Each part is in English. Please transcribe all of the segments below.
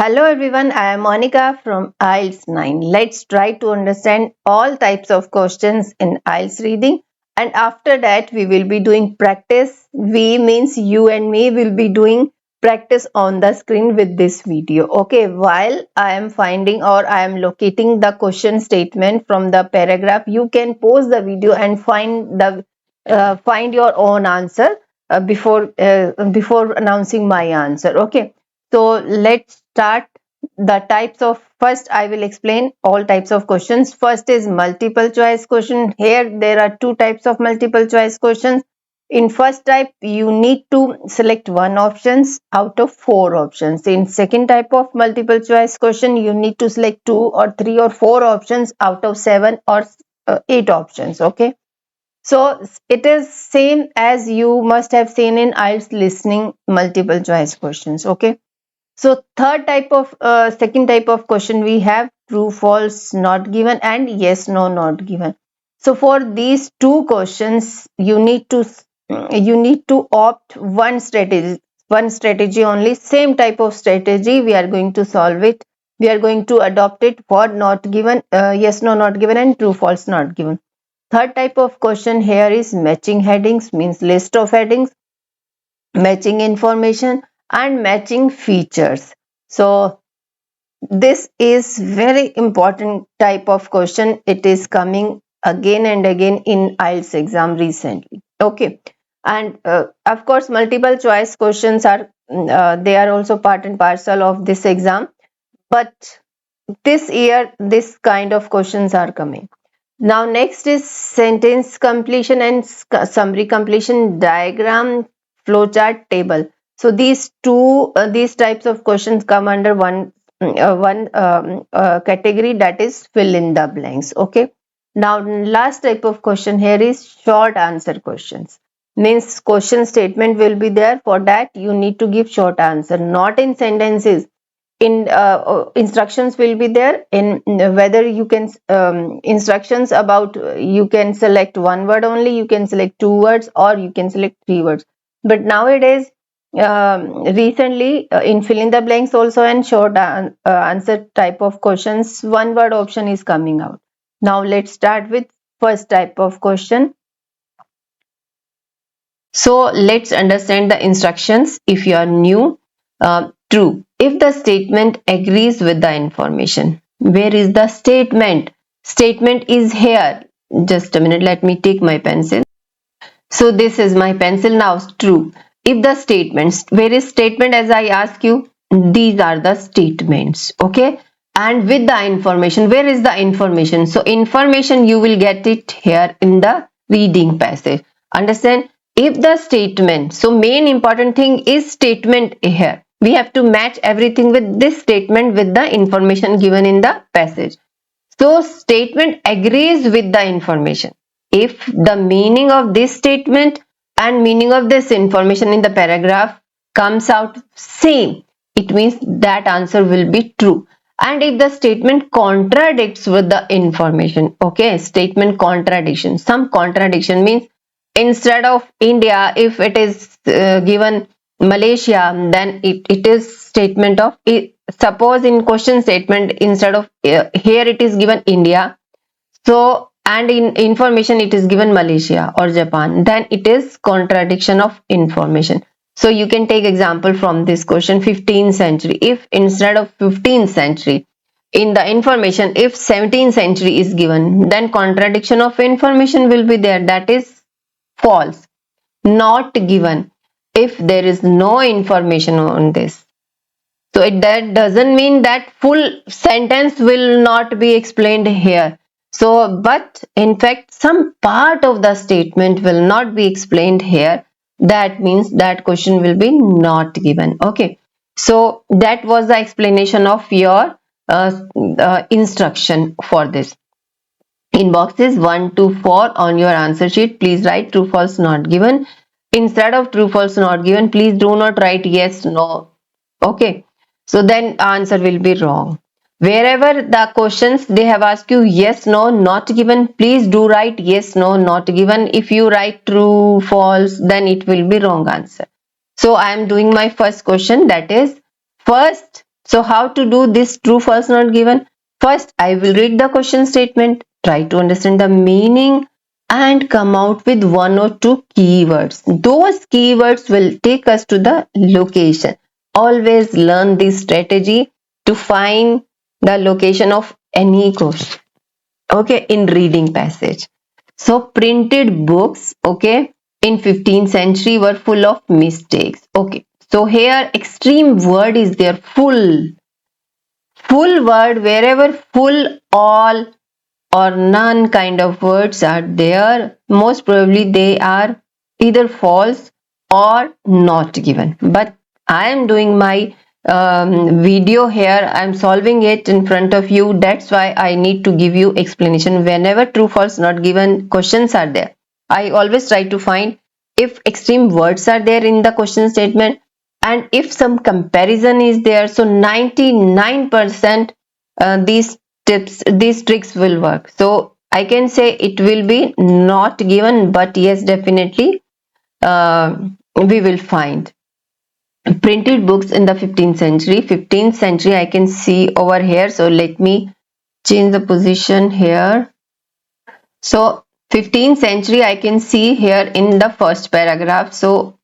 Hello everyone, I am Monica from IELTS 9. Let's try to understand all types of questions in IELTS reading, and after that we will be doing practice. We means you and me will be doing practice on the screen with this video. Okay, while I am finding or I am locating the question statement from the paragraph, you can pause the video and find your own answer before announcing my answer. Okay, so let's start the types of. First I will explain all types of questions. First is multiple choice question. Here there are two types of multiple choice questions. In first type you need to select one options out of four options. In second type of multiple choice question you need to select two or three or four options out of seven or eight options. Okay, so it is same as you must have seen in IELTS listening multiple choice questions. Okay, so second type of question we have true, false, not given, and yes, no, not given. So for these two questions, you need to opt one strategy only. Same type of strategy we are going to solve it. We are going to adopt it for not given, yes, no, not given, and true, false, not given. Third type of question here is matching headings, means list of headings, matching information, and matching features. So this is very important type of question. It is coming again and again in IELTS exam recently. Okay, and of course multiple choice questions are they are also part and parcel of this exam, but this year this kind of questions are coming. Now next is sentence completion and summary completion, diagram, flowchart, table. So these types of questions come under one category, that is fill in the blanks. Okay. Now last type of question here is short answer questions. Means question statement will be there. For that you need to give short answer, not in sentences. In instructions will be there in whether you can instructions about you can select one word only, you can select two words, or you can select three words. But nowadays recently in fill in the blanks also and short answer type of questions, one word option is coming out. Now let's start with first type of question. So let's understand the instructions. If you are new, true. If the statement agrees with the information. Where is the statement? Statement is here. Just a minute, let me take my pencil. So this is my pencil now. True. If the statements, where is statement? As I ask you, these are the statements. Okay. And with the information, where is the information? So information you will get it here in the reading passage. Understand? If the statement, so main important thing is statement here. We have to match everything with this statement with the information given in the passage. So statement agrees with the information. If the meaning of this statement and meaning of this information in the paragraph comes out same, it means that answer will be true. And if the statement contradicts with the information, okay, statement contradiction, some contradiction means instead of India, if it is given Malaysia, then it is statement of suppose in question statement instead of here it is given India, so and in information it is given Malaysia or Japan, then it is contradiction of information. So you can take example from this question, 15th century. If instead of 15th century in the information if 17th century is given, then contradiction of information will be there, that is false. Not given if there is no information on this. So that doesn't mean that full sentence will not be explained here. So, but in fact, some part of the statement will not be explained here. That means that question will be not given. Okay. So that was the explanation of your instruction for this. In boxes 1 to 4 on your answer sheet, please write true, false, not given. Instead of true, false, not given, please do not write yes, no. Okay. So then answer will be wrong. Wherever the questions they have asked you yes, no, not given, please do write yes, no, not given. If you write true, false, then it will be wrong answer. So I am doing my first question, that is first So how to do this true false not given? First, I will read the question statement, try to understand the meaning and come out with one or two keywords. Those keywords will take us to the location. Always learn this strategy to find the location of any question. Okay, in reading passage. So printed books, okay, in 15th century were full of mistakes. Okay, so here extreme word is there, full word, wherever full, all or none kind of words are there, most probably they are either false or not given. But I am doing my video here, I'm solving it in front of you. That's why I need to give you explanation. Whenever true false not given questions are there, I always try to find if extreme words are there in the question statement and if some comparison is there. So 99% these tricks will work. So I can say it will be not given, but yes, definitely we will find printed books in the 15th century. 15th century I can see over here. So let me change the position here. So 15th century I can see here in the first paragraph. So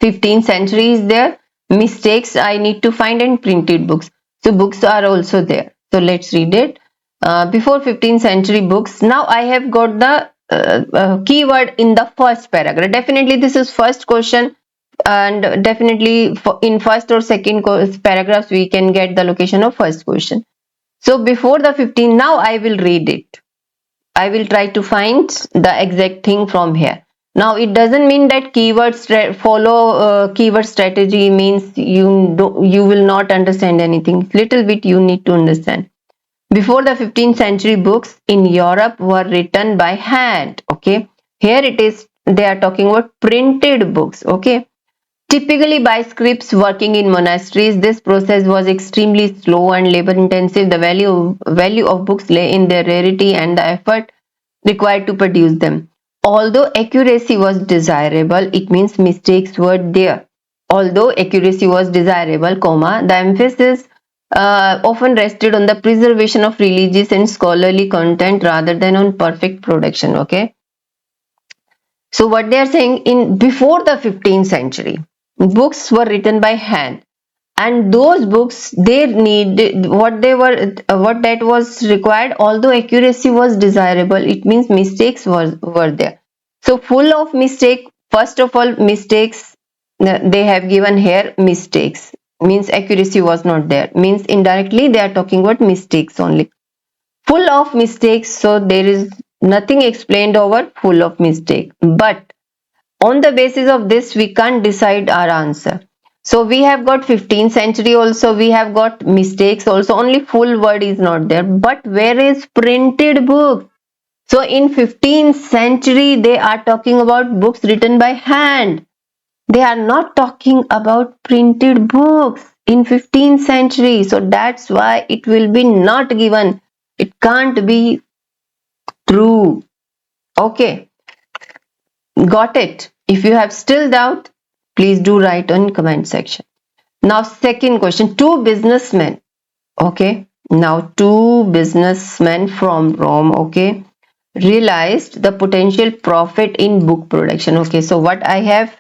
15th century is there, mistakes I need to find, and printed books. So books are also there. So let's read it. Before 15th century books. Now I have got the keyword in the first paragraph. Definitely this is first question, and definitely in first or second paragraphs we can get the location of first question. So before the 15, now I will read it. I will try to find the exact thing from here. Now it doesn't mean that follow keyword strategy means you will not understand anything. Little bit you need to understand. Before the 15th century, books in Europe were written by hand. Okay, here it is. They are talking about printed books. Okay, typically by scripts working in monasteries. This process was extremely slow and labor intensive. The value of books lay in their rarity and the effort required to produce them. Although accuracy was desirable, it means mistakes were there. Although accuracy was desirable, comma, the emphasis often rested on the preservation of religious and scholarly content rather than on perfect production. Okay, so what they are saying, in before the 15th century, books were written by hand, and those books they needed what that was required. Although accuracy was desirable, it means mistakes were there. So full of mistake. First of all, mistakes, they have given here mistakes means accuracy was not there, means indirectly they are talking about mistakes only. Full of mistakes, so there is nothing explained over full of mistake. But on the basis of this we can't decide our answer. So we have got 15th century also, we have got mistakes also, only full word is not there. But where is printed book? So in 15th century they are talking about books written by hand. They are not talking about printed books in 15th century. So that's why it will be not given. It can't be true. Okay, got it? If you have still doubt, please do write on comment section. Now second question, two businessmen. Okay, now two businessmen from Rome, okay, realized the potential profit in book production. Okay, so what I have,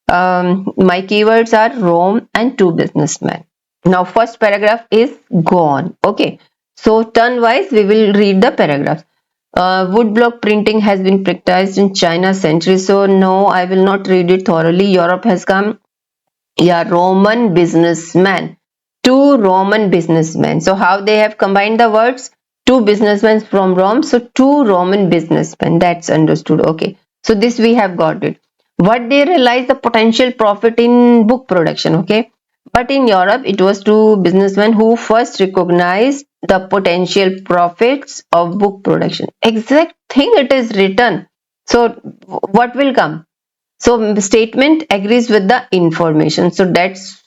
my keywords are Rome and two businessmen. Now first paragraph is gone. Okay, so turn wise we will read the paragraphs. Woodblock printing has been practiced in China centuries. So no, I will not read it thoroughly. Europe has come. Yeah, Roman businessman. Two Roman businessmen. So how they have combined the words? Two businessmen from Rome. So two Roman businessmen. That's understood. Okay. So this we have got it. What they realized, the potential profit in book production. Okay. But in Europe, it was two businessmen who first recognized the potential profits of book production. Exact thing it is written. So what will come? So statement agrees with the information. So that's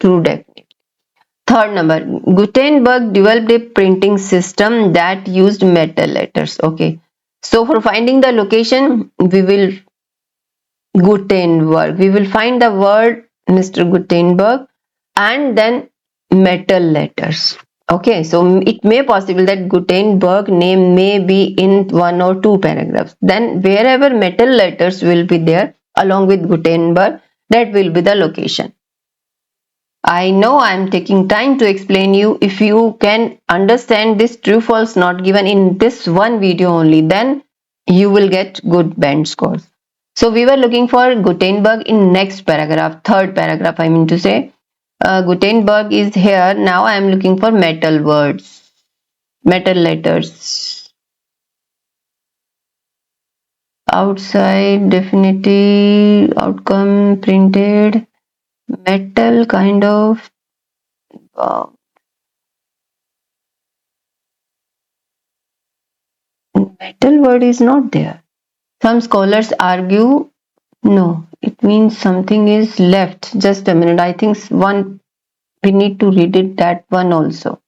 true definitely. Third number, Gutenberg developed a printing system that used metal letters. Okay. So for finding the location, we will Gutenberg. We will find the word Mr. Gutenberg and then metal letters. Okay, so it may possible that Gutenberg name may be in one or two paragraphs. Then wherever metal letters will be there along with Gutenberg, that will be the location. I know I am taking time to explain you. If you can understand this true false not given in this one video only, then you will get good band scores. So we were looking for Gutenberg in next paragraph, third paragraph I mean to say. Gutenberg is here. Now I am looking for metal words, metal letters. Outside, definitive, outcome, printed, metal kind of. Uh, Metal word is not there. Some scholars argue no, it means something is left. Just a minute. I think one we need to read it that one also.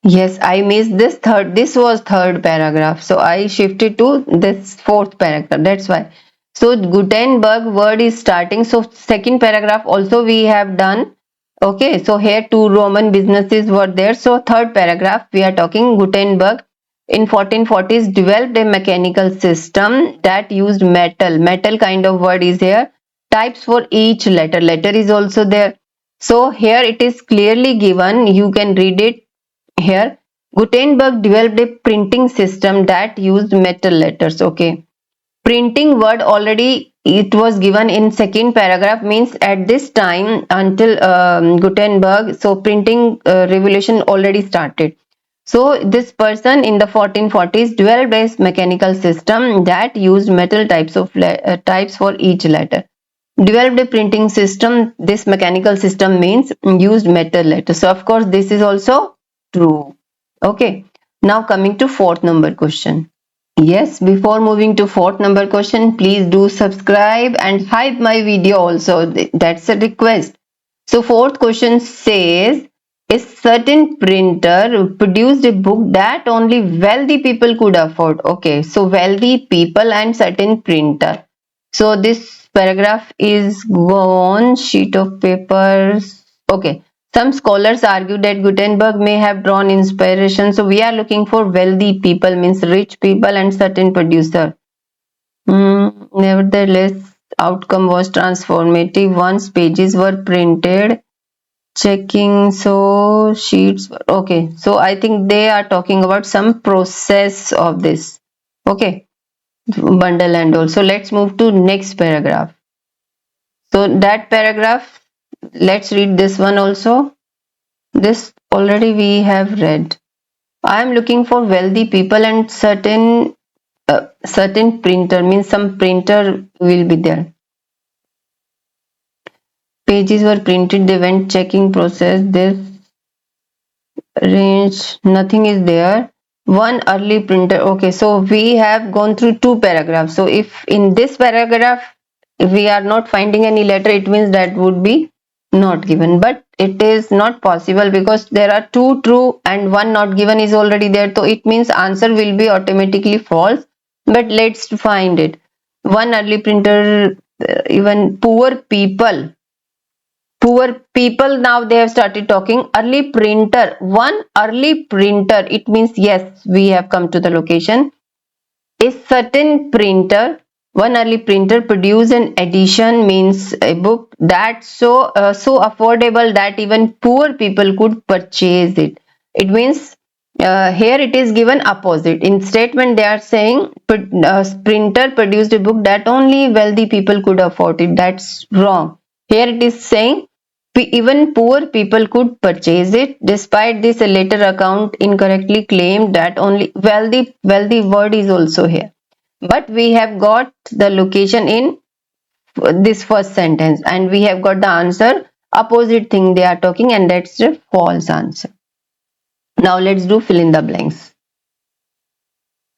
Yes, I missed this third. This was third paragraph. So I shifted to this fourth paragraph. That's why. So Gutenberg word is starting. So second paragraph also we have done. Okay. So here two Roman businesses were there. So third paragraph we are talking Gutenberg in 1440s developed a mechanical system that used metal. Metal kind of word is here. Types for each letter. Letter is also there. So here it is clearly given. You can read it here. Gutenberg developed a printing system that used metal letters. Okay. Printing word already it was given in second paragraph, means at this time until Gutenberg, so printing revolution already started. So this person in the 1440s developed a mechanical system that used metal types of types for each letter. Developed a printing system. This mechanical system means used metal letters. So of course this is also true. Okay. Now coming to fourth number question. Yes, before moving to fourth number question, please do subscribe and hype my video also. That's a request. So fourth question says, a certain printer produced a book that only wealthy people could afford. Okay, so wealthy people and certain printer. So this paragraph is on sheet of papers. Okay. Some scholars argue that Gutenberg may have drawn inspiration. So we are looking for wealthy people, means rich people and certain producer. Nevertheless, outcome was transformative. Once pages were printed, checking, so sheets. Okay, so I think they are talking about some process of this. Okay, bundle and all. So let's move to next paragraph. So that paragraph, let's read this one also. This already we have read. I am looking for wealthy people and certain printer, means some printer will be there. Pages were printed, they went checking process. This range, nothing is there. One early printer. Okay, so we have gone through two paragraphs. So if in this paragraph we are not finding any letter, it means that would be not given. But it is not possible because there are two true and one not given is already there. So it means answer will be automatically false. But let's find it. One early printer, even poor people, now they have started talking. Early printer, one early printer, it means yes, we have come to the location. A certain printer, one early printer produced an edition, means a book that's so affordable that even poor people could purchase it. It means here it is given opposite. In statement they are saying printer produced a book that only wealthy people could afford it. That's wrong. Here it is saying even poor people could purchase it. Despite this, a later account incorrectly claimed that only wealthy word is also here. But we have got the location in this first sentence and we have got the answer opposite thing they are talking, and that's the false answer. Now let's do fill in the blanks.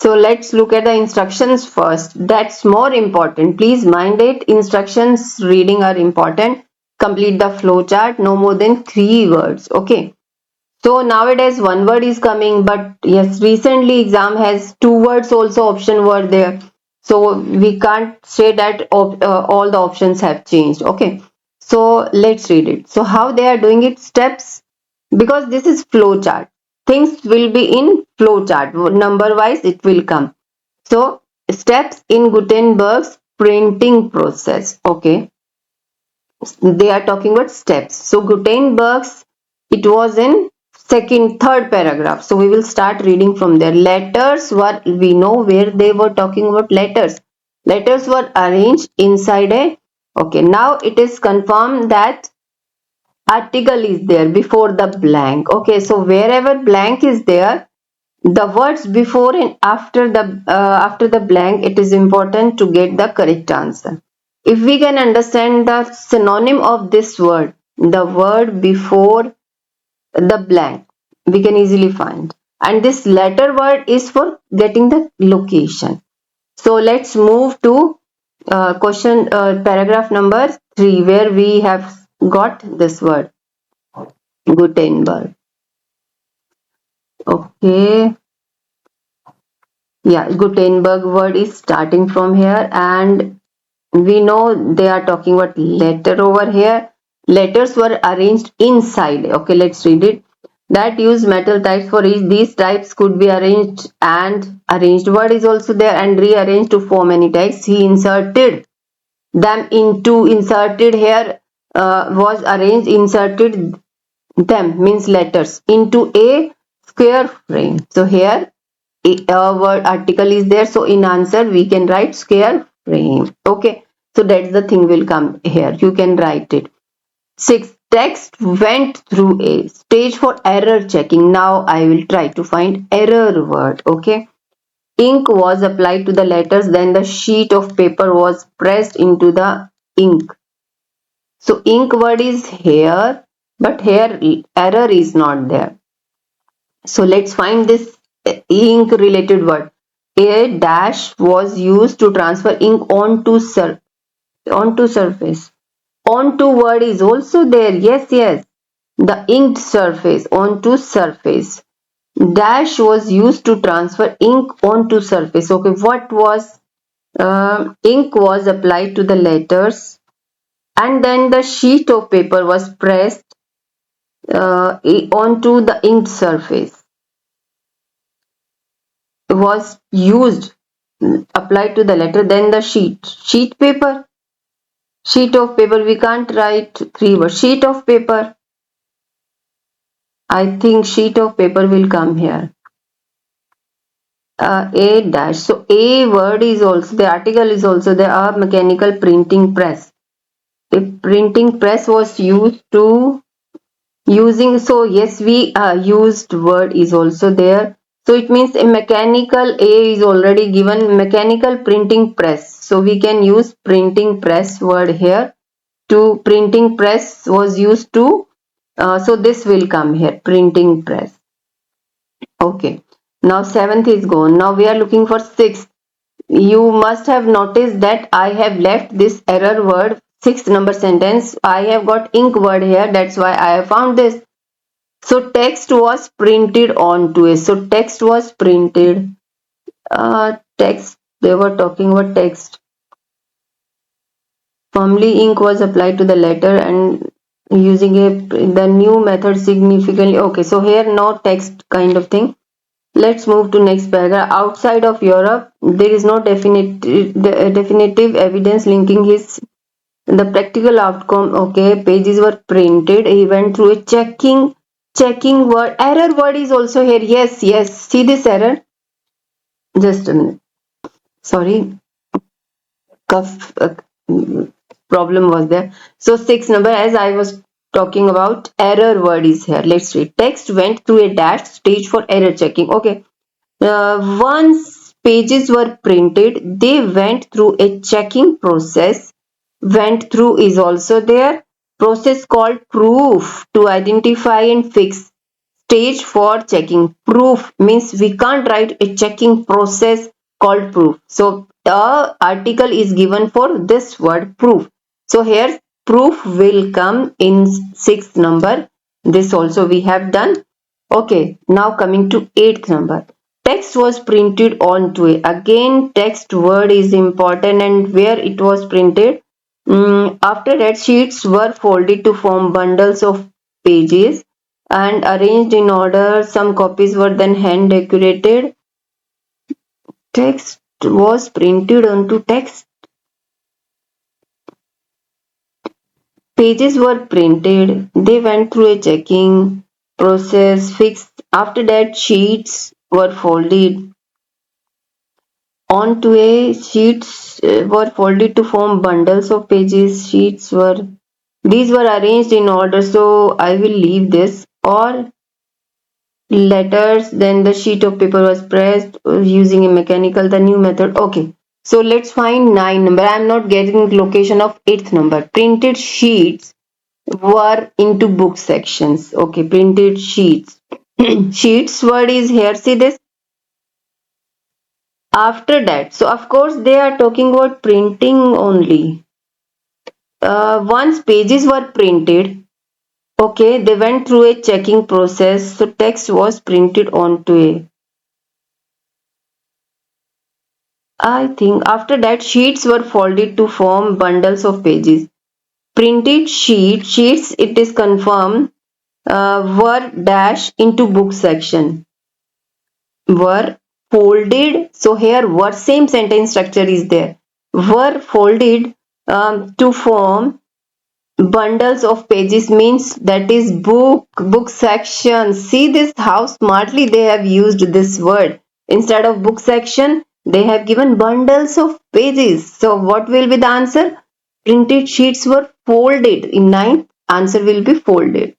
So let's look at the instructions first. That's more important. Please mind it. Instructions reading are important. Complete the flow chart. No more than 3 words. Okay. So nowadays one word is coming, but yes, recently exam has 2 words also option were there. So we can't say that all the options have changed. Okay. So let's read it. So how they are doing it, steps. because this is flow chart. Things will be in flow chart. Number wise it will come. So steps in Gutenberg's printing process. Okay. They are talking about steps. So Gutenberg's, it was in third paragraph. So we will start reading from there. Letters were, we know where they were talking about letters. Letters were arranged inside a, okay, now it is confirmed that article is there before the blank. Okay, so wherever blank is there, the words before and after the blank, it is important to get the correct answer. If we can understand the synonym of this word, the word before the blank, we can easily find. And this letter word is for getting the location. So let's move to question paragraph number 3, where we have got this word Gutenberg. Okay, yeah, Gutenberg word is starting from here, and we know they are talking about letter over here. Letters were arranged inside. Okay, let's read it. That use metal types for each. These types could be arranged, and arranged word is also there, and rearranged to form any text. He inserted them into, inserted here was arranged, inserted them means letters into a square frame. So here a word article is there, so in answer we can write square frame. Okay, so that's the thing will come here, you can write it. 6, text went through a stage for error checking. Now I will try to find error word. Okay, ink was applied to the letters, then the sheet of paper was pressed into the ink. So ink word is here, but here error is not there. So let's find this ink related word. A dash was used to transfer ink onto surface. Onto word is also there. Yes, yes. The inked surface, onto surface. Dash was used to transfer ink onto surface. Okay, what was ink was applied to the letters, and then the sheet of paper was pressed onto the inked surface. Was used, applied to the letter, then the sheet paper, sheet of paper, we can't write 3 words. Sheet of paper, I think sheet of paper will come here. A dash, so a word is also, the article is also there. A mechanical printing press, a printing press was used to using, so yes, we used word is also there. So it means a mechanical, a is already given, mechanical printing press, so we can use printing press word here. To printing press was used to, so this will come here, printing press. Okay, now 7th is gone. Now we are looking for 6th. You must have noticed that I have left this error word, 6th number sentence. I have got ink word here, that's why I have found this. So text was printed onto it. So text was printed. Text, they were talking about text. Firmly ink was applied to the letter and using the new method significantly. Okay, so here no text kind of thing. Let's move to next paragraph. Outside of Europe, there is no definitive evidence linking the practical outcome. Okay, pages were printed. He went through a checking word. Error word is also here. Yes, yes. See this error? Just a minute. Sorry. Cough problem was there. So 6 number, as I was talking about, error word is here. Let's read. Text went through a dash stage for error checking. Okay. Once pages were printed, they went through a checking process. Went through is also there. Process called proof to identify and fix. Stage for checking. Proof means we can't write a checking process called proof. So the article is given for this word proof. So here proof will come in 6th number. This also we have done. Okay, now coming to 8th number. Text was printed onto it. Again, text word is important, and where it was printed. After that, sheets were folded to form bundles of pages. and arranged in order. Some copies were then hand decorated. Text was printed onto text. Pages were printed. They went through a checking process, fixed. After that, sheets were folded onto a sheets were folded to form bundles of pages. Sheets were these were arranged in order. So I will leave this or letters. Then the sheet of paper was pressed using a mechanical. The new method. Okay. So let's find 9 number. I am not getting the location of 8th number. Printed sheets were into book sections. Okay, printed sheets. Sheets word is here. See this. After that, so of course they are talking about printing only. Once pages were printed, okay, they went through a checking process. So text was printed onto a. I think after that sheets were folded to form bundles of pages. Printed sheets, it is confirmed, were dash into book section. Were folded. So here were same sentence structure is there. Were folded to form bundles of pages means that is book section. See this how smartly they have used this word. Instead of book section, they have given bundles of pages. So what will be the answer? Printed sheets were folded. In ninth, answer will be folded.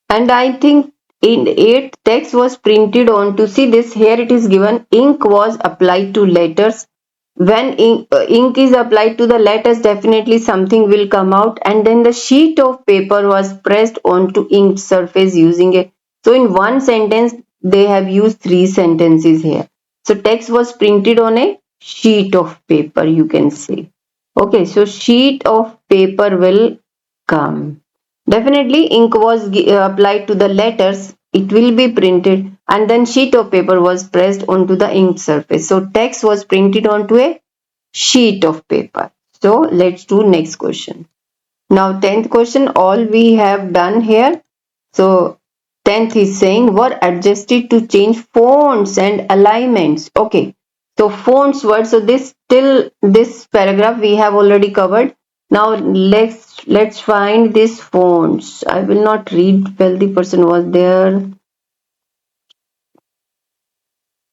And I think in 8th text was printed on. To see this here it is given ink was applied to letters. When ink is applied to the letters, definitely something will come out, and then the sheet of paper was pressed onto inked surface using a. So in one sentence they have used 3 sentences here. So text was printed on a sheet of paper, you can say. Okay, so sheet of paper will come. Definitely ink was applied to the letters, it will be printed, and then sheet of paper was pressed onto the inked surface. So text was printed onto a sheet of paper. So let's do next question. Now 10th question, all we have done here. So 10th is saying were adjusted to change fonts and alignments. Okay. So fonts word. So this till this paragraph we have already covered. Now let's find this fonts. I will not read well, the person was there.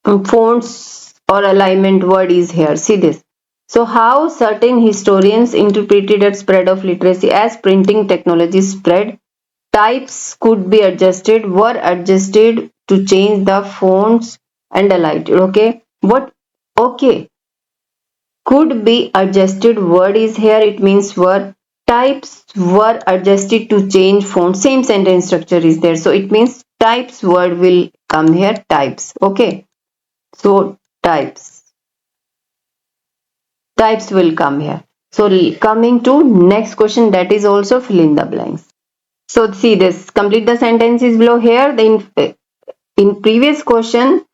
Fonts or alignment word is here. See this. So how certain historians interpreted the spread of literacy as printing technology spread, types could be adjusted, were adjusted to change the fonts and aligned. Okay. What? Okay. Could be adjusted word is here. It means were. Types were adjusted to change font. Same sentence structure is there. So it means types word will come here. Types. Okay. So types will come here. So coming to next question, that is also fill in the blanks. So see this, complete the sentences below here. In previous question,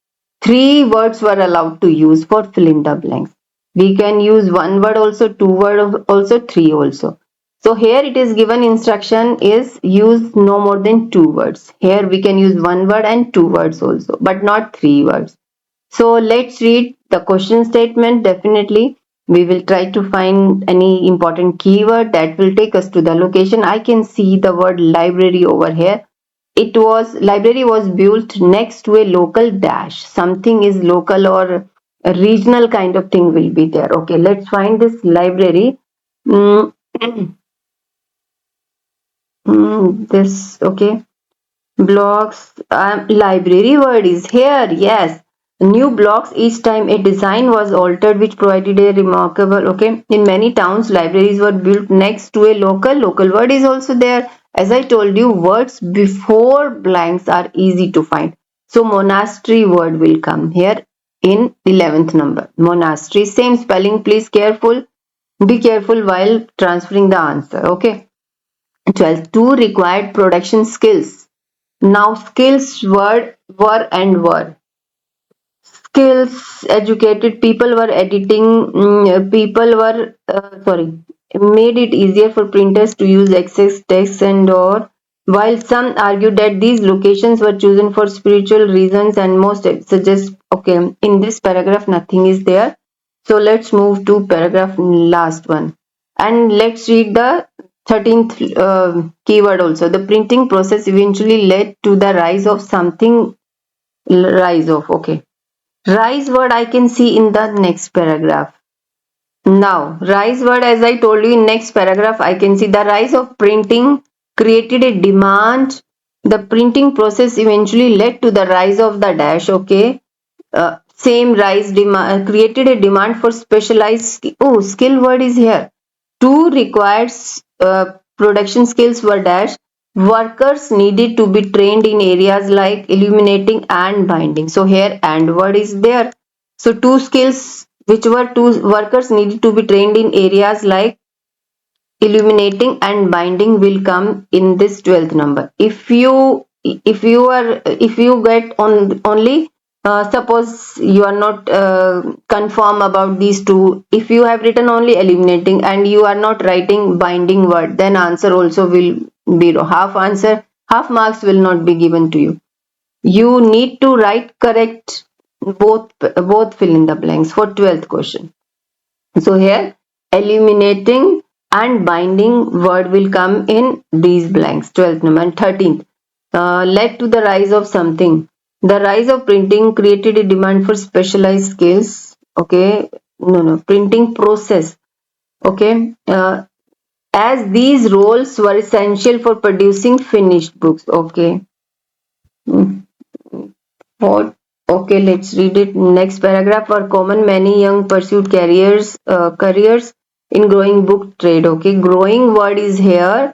3 words were allowed to use for fill in the blanks. We can use 1 word also, 2 word also, 3 also. So here it is given instruction is use no more than 2 words. Here we can use 1 word and 2 words also, but not 3 words. So let's read the question statement. Definitely we will try to find any important keyword that will take us to the location. I can see the word library over here. Library was built next to a local dash. Something is local or a regional kind of thing will be there. Okay, let's find this library. Mm, this okay. Blocks, library word is here. Yes, new blocks each time a design was altered, which provided a remarkable. Okay, in many towns, libraries were built next to a local word is also there. As I told you, words before blanks are easy to find. So monastery word will come here in 11th number. Monastery, same spelling. Please be careful while transferring the answer. Okay. 12. Two required production skills. Now skills were and were. Skills educated people were editing. People were sorry, made it easier for printers to use excess text and or While some argue that these locations were chosen for spiritual reasons and most suggest, okay, in this paragraph nothing is there. So let's move to paragraph last one. And let's read the 13th keyword also. The printing process eventually led to the rise of something, rise of, okay. Rise word I can see in the next paragraph. Now, rise word, as I told you in next paragraph, I can see the rise of printing created a demand. The printing process eventually led to the rise of the dash, okay. Same rise demand created a demand for specialized, oh, skill word is here. Two required production skills were dash. Workers needed to be trained in areas like illuminating and binding. So here and word is there. So two skills, which were two workers needed to be trained in areas like illuminating and binding, will come in this 12th number. If you get on only suppose you are not confirm about these two, if you have written only illuminating and you are not writing binding word, then answer also will be half answer, half marks will not be given to you. You need to write correct both fill in the blanks for 12th question. So here eliminating and binding word will come in these blanks. 12th number. And 13th, led to the rise of something. The rise of printing created a demand for specialized skills. Okay, no, printing process. Okay, as these roles were essential for producing finished books. Okay. Hmm. What? Okay, let's read it. Next paragraph. Were common, many young pursued careers in growing book trade. Okay, growing word is here.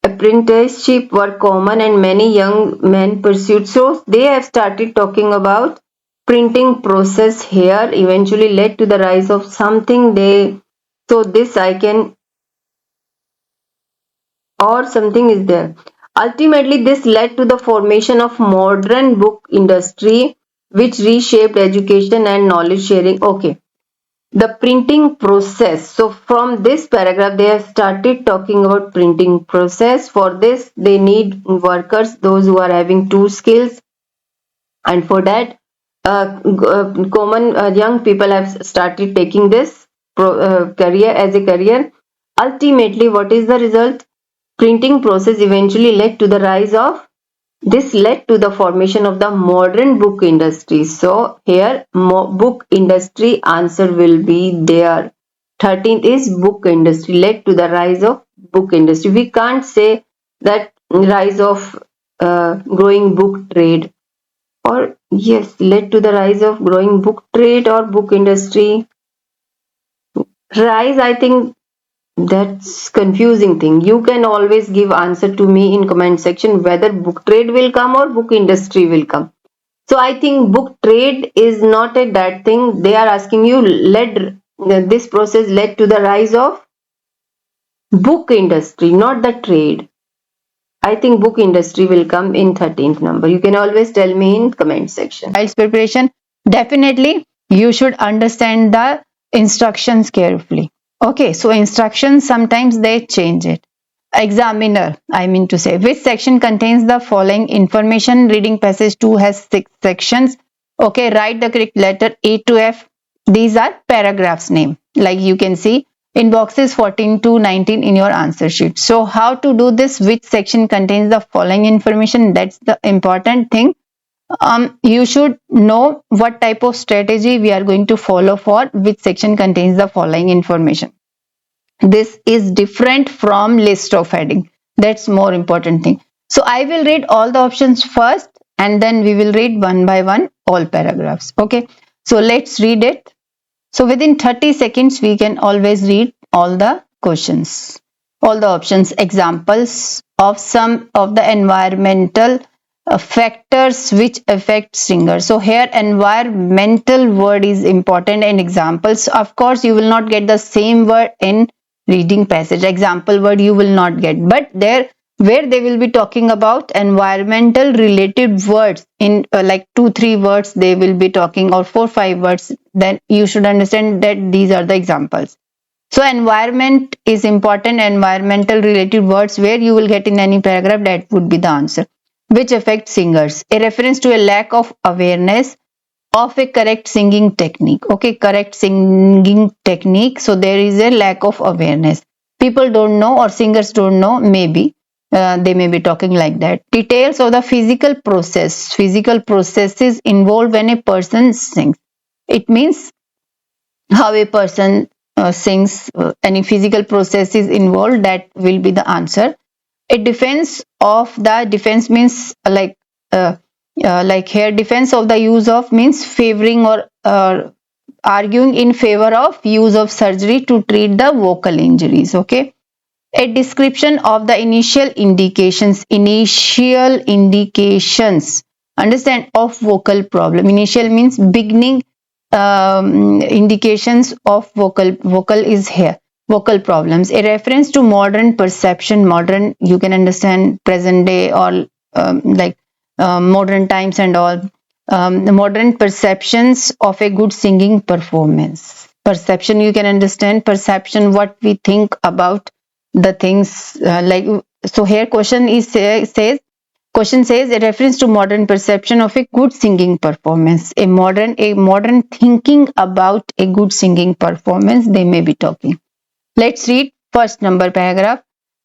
Apprenticeship were common and many young men pursued. So they have started talking about printing process here. Eventually led to the rise of something. So this I can, or something is there. Ultimately, this led to the formation of modern book industry, which reshaped education and knowledge sharing. Okay, the printing process. So from this paragraph, they have started talking about printing process. For this, they need workers, those who are having two skills, and for that, common young people have started taking this career as a career. Ultimately, what is the result? Printing process eventually led to the rise of, this led to the formation of the modern book industry. So here book industry answer will be there. 13th is book industry, led to the rise of book industry. We can't say that rise of growing book trade, or yes, led to the rise of growing book trade or book industry. Rise, I think that's confusing thing. You can always give answer to me in comment section whether book trade will come or book industry will come. So I think book trade is not a bad thing. They are asking you, this process led to the rise of book industry, not the trade. I think book industry will come in 13th number. You can always tell me in comment section. IELTS preparation, definitely you should understand the instructions carefully. Okay, so instructions sometimes they change it. Examiner, I mean to say, which section contains the following information? Reading passage 2 has 6 sections. Okay, write the correct letter A to F. These are paragraphs name, like you can see in boxes 14 to 19 in your answer sheet. So how to do this? Which section contains the following information? That's the important thing. You should know what type of strategy we are going to follow for which section contains the following information. This is different from list of heading. That's more important thing. So I will read all the options first and then we will read one by one all paragraphs. Okay, so let's read it. So within 30 seconds, we can always read all the questions, all the options, examples of some of the environmental factors which affect singer. So here environmental word is important and examples. Of course, you will not get the same word in reading passage. Example word you will not get, but there where they will be talking about environmental related words in like 2-3 words they will be talking, or 4-5 words, then you should understand that these are the examples. So environment is important. Environmental related words where you will get in any paragraph, that would be the answer. Which affects singers? A reference to a lack of awareness of a correct singing technique. Okay, correct singing technique. So there is a lack of awareness. People don't know, or singers don't know, maybe. They may be talking like that. Details of the physical process. Physical processes involved when a person sings. It means how a person sings, any physical processes involved, that will be the answer. A defense of the defense means like here defense of the use of means favoring or arguing in favor of use of surgery to treat the vocal injuries. Okay, a description of the initial indications, understand, of vocal problem. Initial means beginning, indications of vocal is here, vocal problems. A reference to modern perception. Modern, you can understand, present day, or modern times and all. The modern perceptions of a good singing performance. Perception, you can understand, perception, what we think about the things, so here question is says question says a reference to modern perception of a good singing performance. A modern thinking about a good singing performance, they may be talking. Let's read first number paragraph.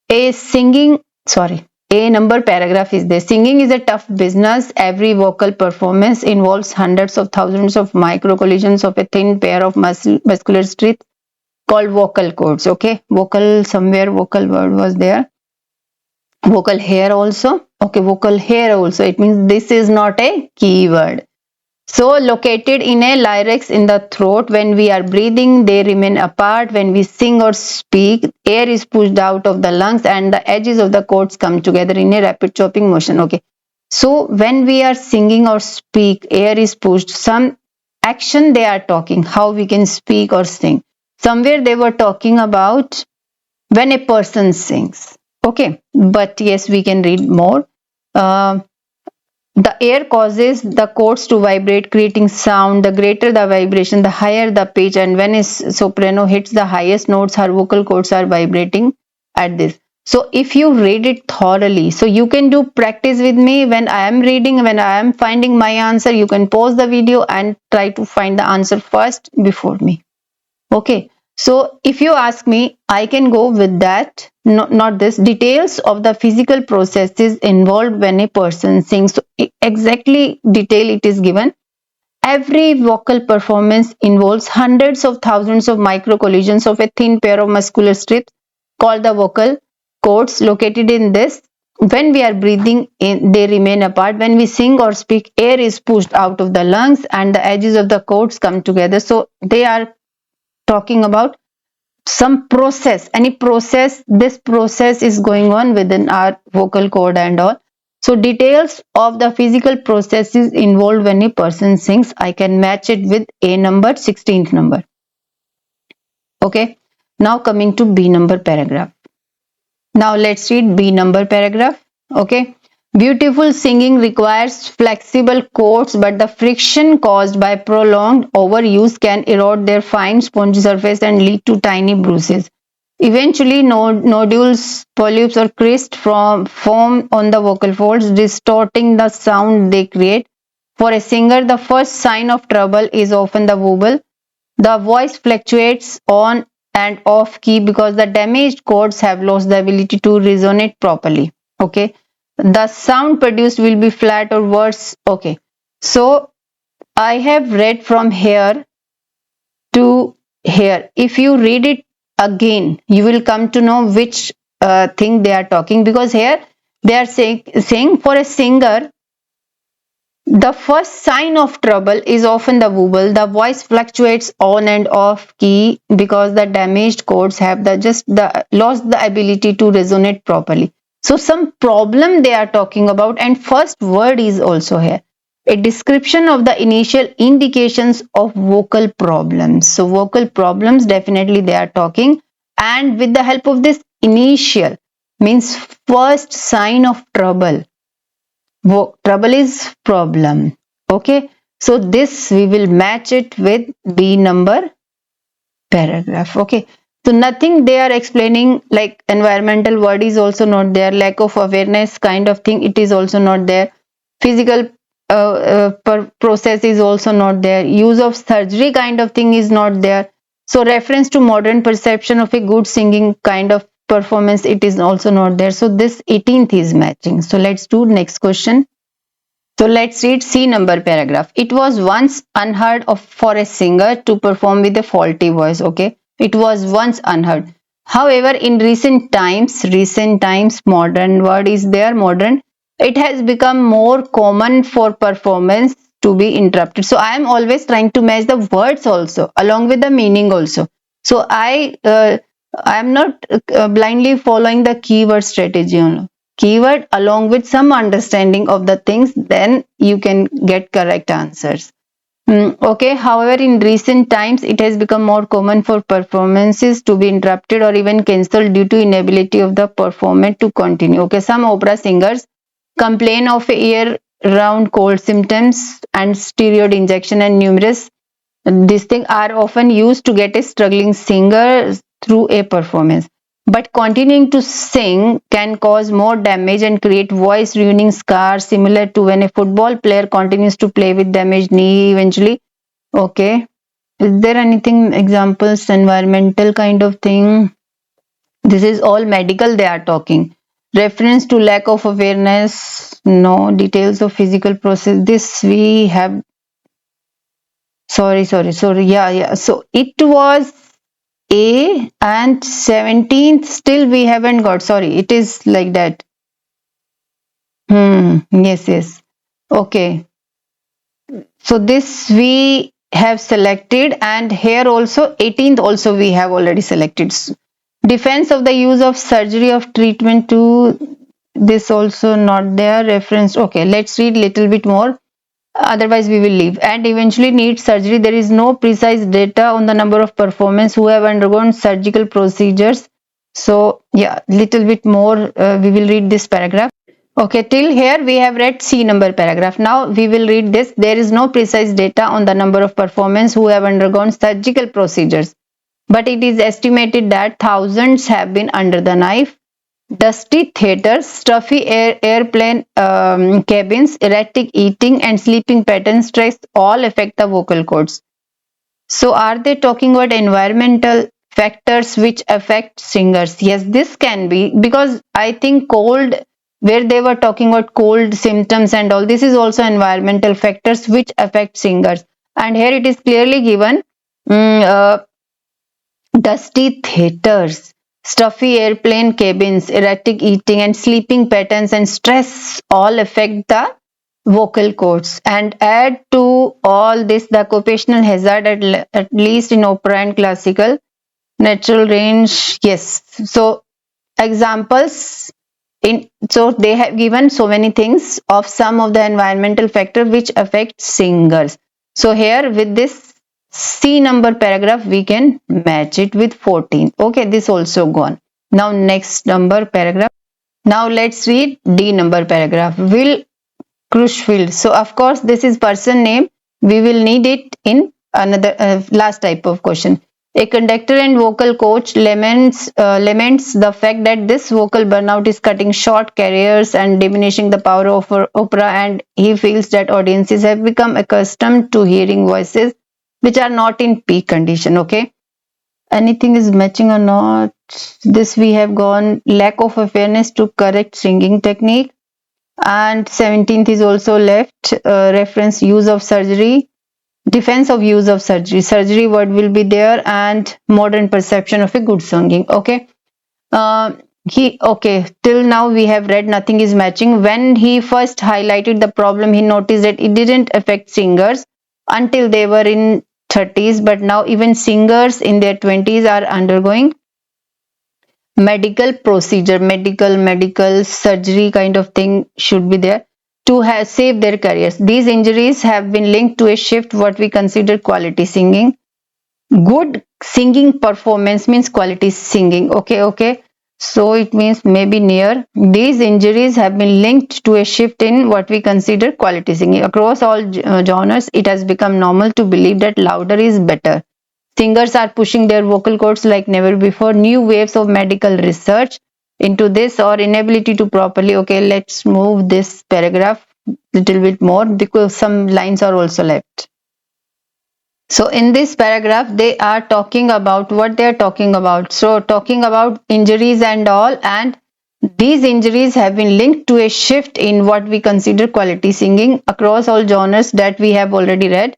A singing, sorry, a number paragraph is there. Singing is a tough business. Every vocal performance involves hundreds of thousands of micro collisions of a thin pair of muscular strips called vocal cords. Okay, vocal, somewhere vocal word was there. Vocal hair also. Okay, vocal hair also. It means this is not a keyword. So located in a larynx in the throat. When we are breathing, they remain apart. When we sing or speak, air is pushed out of the lungs and the edges of the cords come together in a rapid chopping motion. Okay. So when we are singing or speak, air is pushed. Some action they are talking, how we can speak or sing. Somewhere they were talking about when a person sings. Okay. But yes, we can read more. Uh, the air causes the cords to vibrate, creating sound. The greater the vibration, the higher the pitch. And when a soprano hits the highest notes, her vocal cords are vibrating at this. So if you read it thoroughly, so you can do practice with me. When I am reading, when I am finding my answer, you can pause the video and try to find the answer first before me. Okay. So if you ask me, I can go with that. No, not this. Details of the physical processes involved when a person sings. So exactly detail it is given. Every vocal performance involves hundreds of thousands of micro collisions of a thin pair of muscular strips called the vocal cords located in this. When we are breathing in, they remain apart. When we sing or speak, air is pushed out of the lungs and the edges of the cords come together. So they are talking about some process, any process, this process is going on within our vocal cord and all. So details of the physical processes involved when a person sings, I can match it with a number, 16th number. Okay, now coming to B number paragraph. Now let's read B number paragraph. Okay, beautiful singing requires flexible chords, but the friction caused by prolonged overuse can erode their fine spongy surface and lead to tiny bruises. Eventually, nodules, polyps, or cysts form on the vocal folds, distorting the sound they create. For a singer, the first sign of trouble is often the wobble. The voice fluctuates on and off key because the damaged cords have lost the ability to resonate properly. Okay. The sound produced will be flat or worse. Okay. So I have read from here to here. If you read it again, you will come to know which thing they are talking, because here they are saying for a singer, the first sign of trouble is often the wobble. The voice fluctuates on and off key because the damaged cords have lost the ability to resonate properly. So some problem they are talking about, and first word is also here. A description of the initial indications of vocal problems. So vocal problems, definitely they are talking, and with the help of this initial means first sign of trouble. Trouble is problem. Okay. So this we will match it with B number paragraph. Okay. So nothing they are explaining, like environmental word is also not there, lack of awareness kind of thing, it is also not there. Physical process is also not there. Use of surgery kind of thing is not there. So reference to modern perception of a good singing kind of performance, it is also not there. So this 18th is matching. So let's do next question. So let's read C number paragraph. It was once unheard of for a singer to perform with a faulty voice. Okay. It was once unheard. However, in recent times, modern word is there, modern. It has become more common for performance to be interrupted. So I am always trying to match the words also along with the meaning also. So I am not blindly following the keyword strategy only. Keyword along with some understanding of the things, then you can get correct answers. Okay, however, in recent times, it has become more common for performances to be interrupted or even cancelled due to inability of the performer to continue. Okay, some opera singers complain of year-round cold symptoms and steroid injection, and numerous these things are often used to get a struggling singer through a performance. But continuing to sing can cause more damage and create voice ruining scars, similar to when a football player continues to play with damaged knee eventually. Okay. Is there anything, examples, environmental kind of thing? This is all medical they are talking. Reference to lack of awareness, no. Details of physical process, this we have. Sorry. Yeah. So it was A, and 17th still we haven't got. Sorry, it is like that. Yes. Okay. So this we have selected, and here also 18th also we have already selected. Defense of the use of surgery of treatment to, this also not there. Reference. Okay, let's read little bit more. Otherwise we will leave. And eventually need surgery. There is no precise data on the number of performers who have undergone surgical procedures. So yeah, little bit more we will read this paragraph. Okay, till here we have read C number paragraph. Now we will read this. There is no precise data on the number of performers who have undergone surgical procedures, but it is estimated that thousands have been under the knife. Dusty theaters, stuffy airplane cabins, erratic eating, and sleeping patterns stress all affect the vocal cords. So, are they talking about environmental factors which affect singers? Yes, this can be, because I think cold, where they were talking about cold symptoms and all, this is also environmental factors which affect singers. And here it is clearly given. mm, uh, Dusty theaters, stuffy airplane cabins, erratic eating, and sleeping patterns and stress all affect the vocal cords. And add to all this the occupational hazard, at least in opera and classical. Natural range, yes. So examples, in, so they have given so many things of some of the environmental factor which affect singers. So here with this C number paragraph we can match it with 14. Okay, this also gone. Now next number paragraph. Now let's read D number paragraph. Will Crushfield. So of course this is person name. We will need it in another last type of question. A conductor and vocal coach laments the fact that this vocal burnout is cutting short careers and diminishing the power of opera, and he feels that audiences have become accustomed to hearing voices which are not in peak condition. Okay, anything is matching or not? This we have gone. Lack of awareness to correct singing technique, and 17th is also left. Reference use of surgery, defense of use of surgery word will be there, and modern perception of a good singing. Okay, he okay, till now we have read nothing is matching. When he first highlighted the problem, he noticed that it didn't affect singers until they were in 30s, but now even singers in their 20s are undergoing medical procedure, medical surgery kind of thing should be there to have save their careers. These injuries have been linked to a shift what we consider quality singing. Good singing performance means quality singing. Okay. So it means maybe near. These injuries have been linked to a shift in what we consider quality singing. Across all genres, it has become normal to believe that louder is better. Singers are pushing their vocal cords like never before. New waves of medical research into this, or inability to properly. Okay, let's move this paragraph little bit more because some lines are also left. So in this paragraph, they are talking about what they are talking about. So talking about injuries and all, and these injuries have been linked to a shift in what we consider quality singing across all genres that we have already read.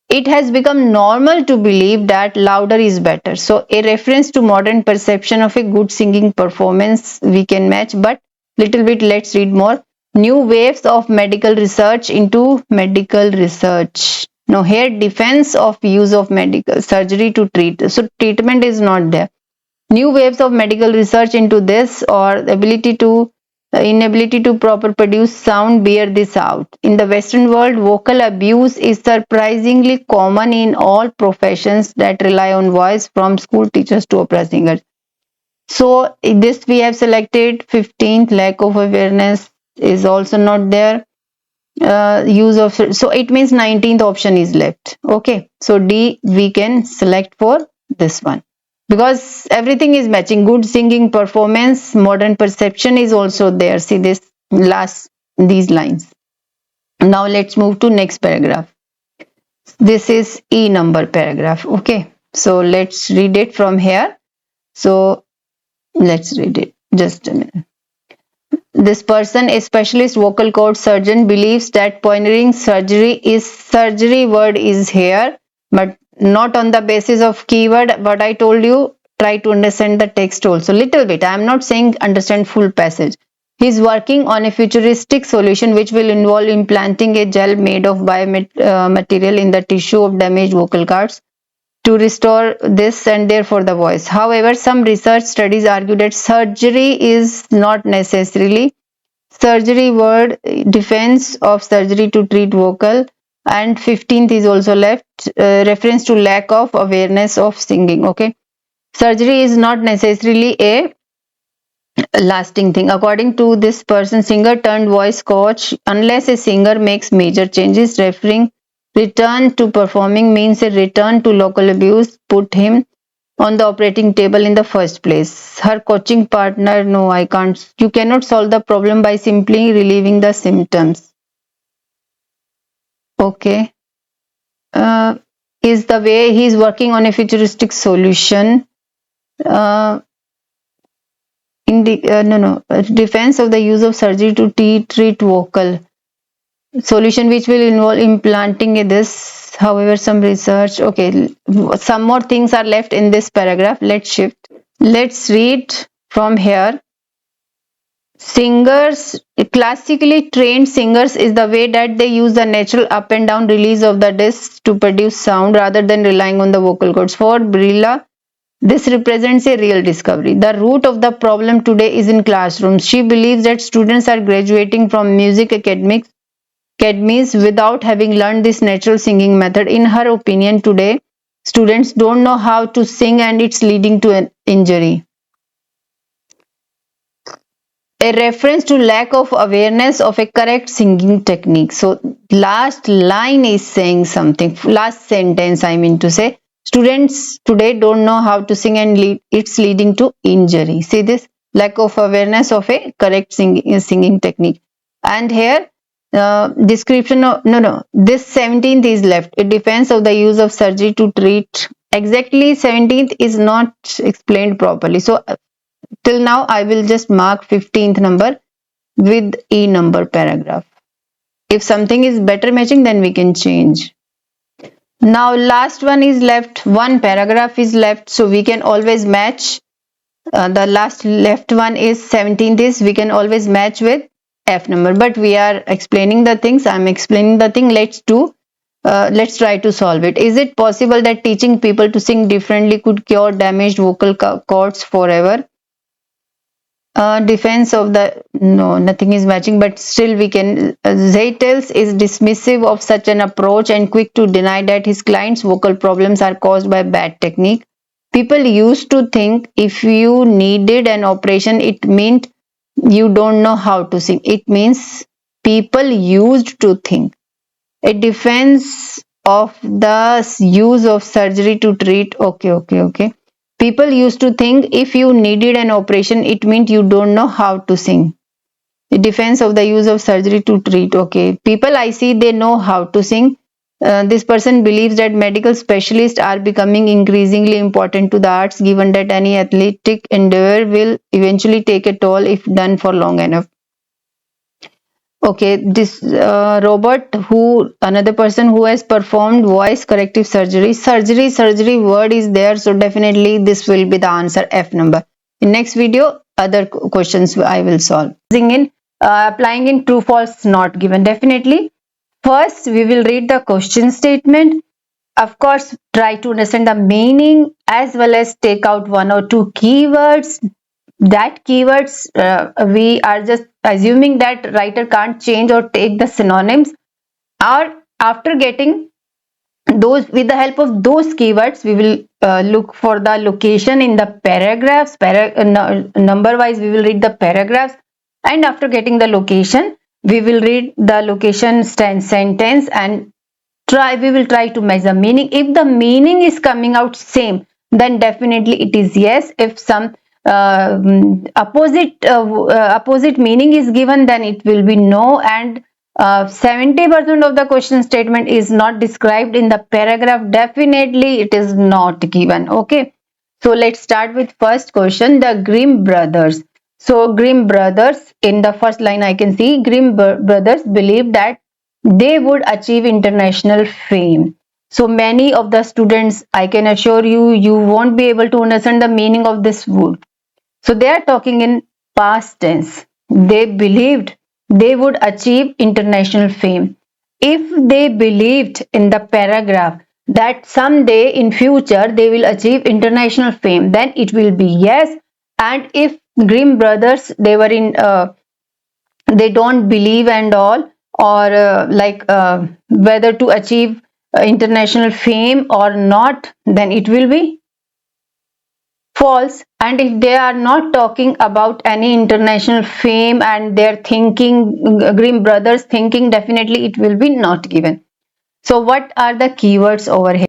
It has become normal to believe that louder is better. So a reference to modern perception of a good singing performance we can match, but little bit let's read more. New waves of medical research into medical research. Now here defense of use of medical surgery to treat. So treatment is not there. New waves of medical research into this, or inability to proper produce sound, bear this out. In the Western world, vocal abuse is surprisingly common in all professions that rely on voice, from school teachers to opera singers. So this we have selected 15th. Lack of awareness is also not there. Use of, so it means 19th option is left. Okay, so D we can select for this one because everything is matching. Good singing performance, modern perception is also there. See this last, these lines. Now let's move to next paragraph. This is E number paragraph. Okay, so let's read it from here. So let's read it, just a minute. This person, a specialist vocal cord surgeon, believes that pioneering surgery word is here, but not on the basis of keyword. But I told you, try to understand the text also little bit. I am not saying understand full passage. He is working on a futuristic solution which will involve implanting a gel made of biomaterial in the tissue of damaged vocal cords to restore this and therefore the voice. However, some research studies argue that surgery is not necessarily surgery word, defense of surgery to treat vocal, and 15th is also left, reference to lack of awareness of singing. Okay, surgery is not necessarily a lasting thing. According to this person, singer turned voice coach, unless a singer makes major changes, return to performing means a return to local abuse, put him on the operating table in the first place. Her coaching partner, no, I can't. You cannot solve the problem by simply relieving the symptoms. Okay. Is the way he is working on a futuristic solution. Defense of the use of surgery to treat vocal solution which will involve implanting this. However, some research. Okay, some more things are left in this paragraph. Let's shift. Let's read from here. Singers, classically trained singers, is the way that they use the natural up and down release of the discs to produce sound rather than relying on the vocal cords. For Brilla, this represents a real discovery. The root of the problem today is in classrooms. She believes that students are graduating from music academies without having learned this natural singing method. In her opinion, today, students don't know how to sing and it's leading to an injury. A reference to lack of awareness of a correct singing technique. So last line is saying something. Last sentence, I mean to say, students today don't know how to sing and it's leading to injury. See this, lack of awareness of a correct singing technique. And here description of this 17th is left. A defense of the use of surgery to treat. Exactly 17th is not explained properly. So till now I will just mark 15th number with E number paragraph. If something is better matching, then we can change. Now last one is left, one paragraph is left, so we can always match. The last left one is 17th is, we can always match with F number, but we are explaining the things. I'm explaining the thing. Let's try to solve it. Is it possible that teaching people to sing differently could cure damaged vocal cords forever? Defense of the, no, nothing is matching, but still we can. Zaytels is dismissive of such an approach and quick to deny that his client's vocal problems are caused by bad technique. People used to think if you needed an operation, it meant you don't know how to sing. It means people used to think. A defense of the use of surgery to treat. Okay. People used to think if you needed an operation, it meant you don't know how to sing. The defense of the use of surgery to treat. Okay, people I see, they know how to sing. This person believes that medical specialists are becoming increasingly important to the arts, given that any athletic endeavor will eventually take a toll if done for long enough. Okay, this robot, who another person who has performed voice corrective surgery. Surgery word is there, so definitely this will be the answer, F number. In next video, other questions I will solve. In applying in true false not given. Definitely, first we will read the question statement. Of course, try to understand the meaning as well as take out one or two keywords. That keywords, we are just assuming that writer can't change or take the synonyms, or after getting those, with the help of those keywords, we will look for the location in the paragraphs. Number wise we will read the paragraphs, and after getting the location we will read the location sentence, and we will try to match the meaning. If the meaning is coming out same, then definitely it is yes. If some opposite meaning is given, then it will be no. And 70% of the question statement is not described in the paragraph, definitely it is not given. Okay, so let's start with first question. The Grimm brothers. So Grimm brothers, in the first line I can see Grimm brothers believed that they would achieve international fame. So many of the students, I can assure you, you won't be able to understand the meaning of this word. So they are talking in past tense. They believed they would achieve international fame. If they believed in the paragraph that someday in future they will achieve international fame, then it will be yes. And if Grimm brothers, they were in they don't believe and all, or whether to achieve international fame or not, then it will be false. And if they are not talking about any international fame and their thinking, Grimm brothers thinking, definitely it will be not given. So what are the keywords over here?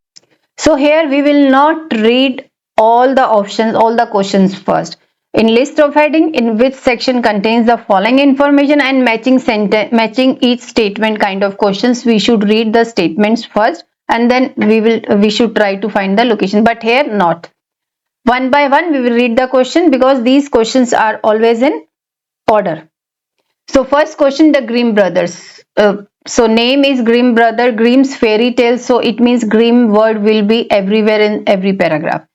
So here we will not read all the options, all the questions first. In list of heading, in which section contains the following information, and matching sentence, matching each statement kind of questions, we should read the statements first, and then we should try to find the location. But here not. One by one we will read the question, because these questions are always in order. So first question, the Grimm brothers. So name is Grimm brother, Grimm's fairy tale. So it means Grimm word will be everywhere in every paragraph.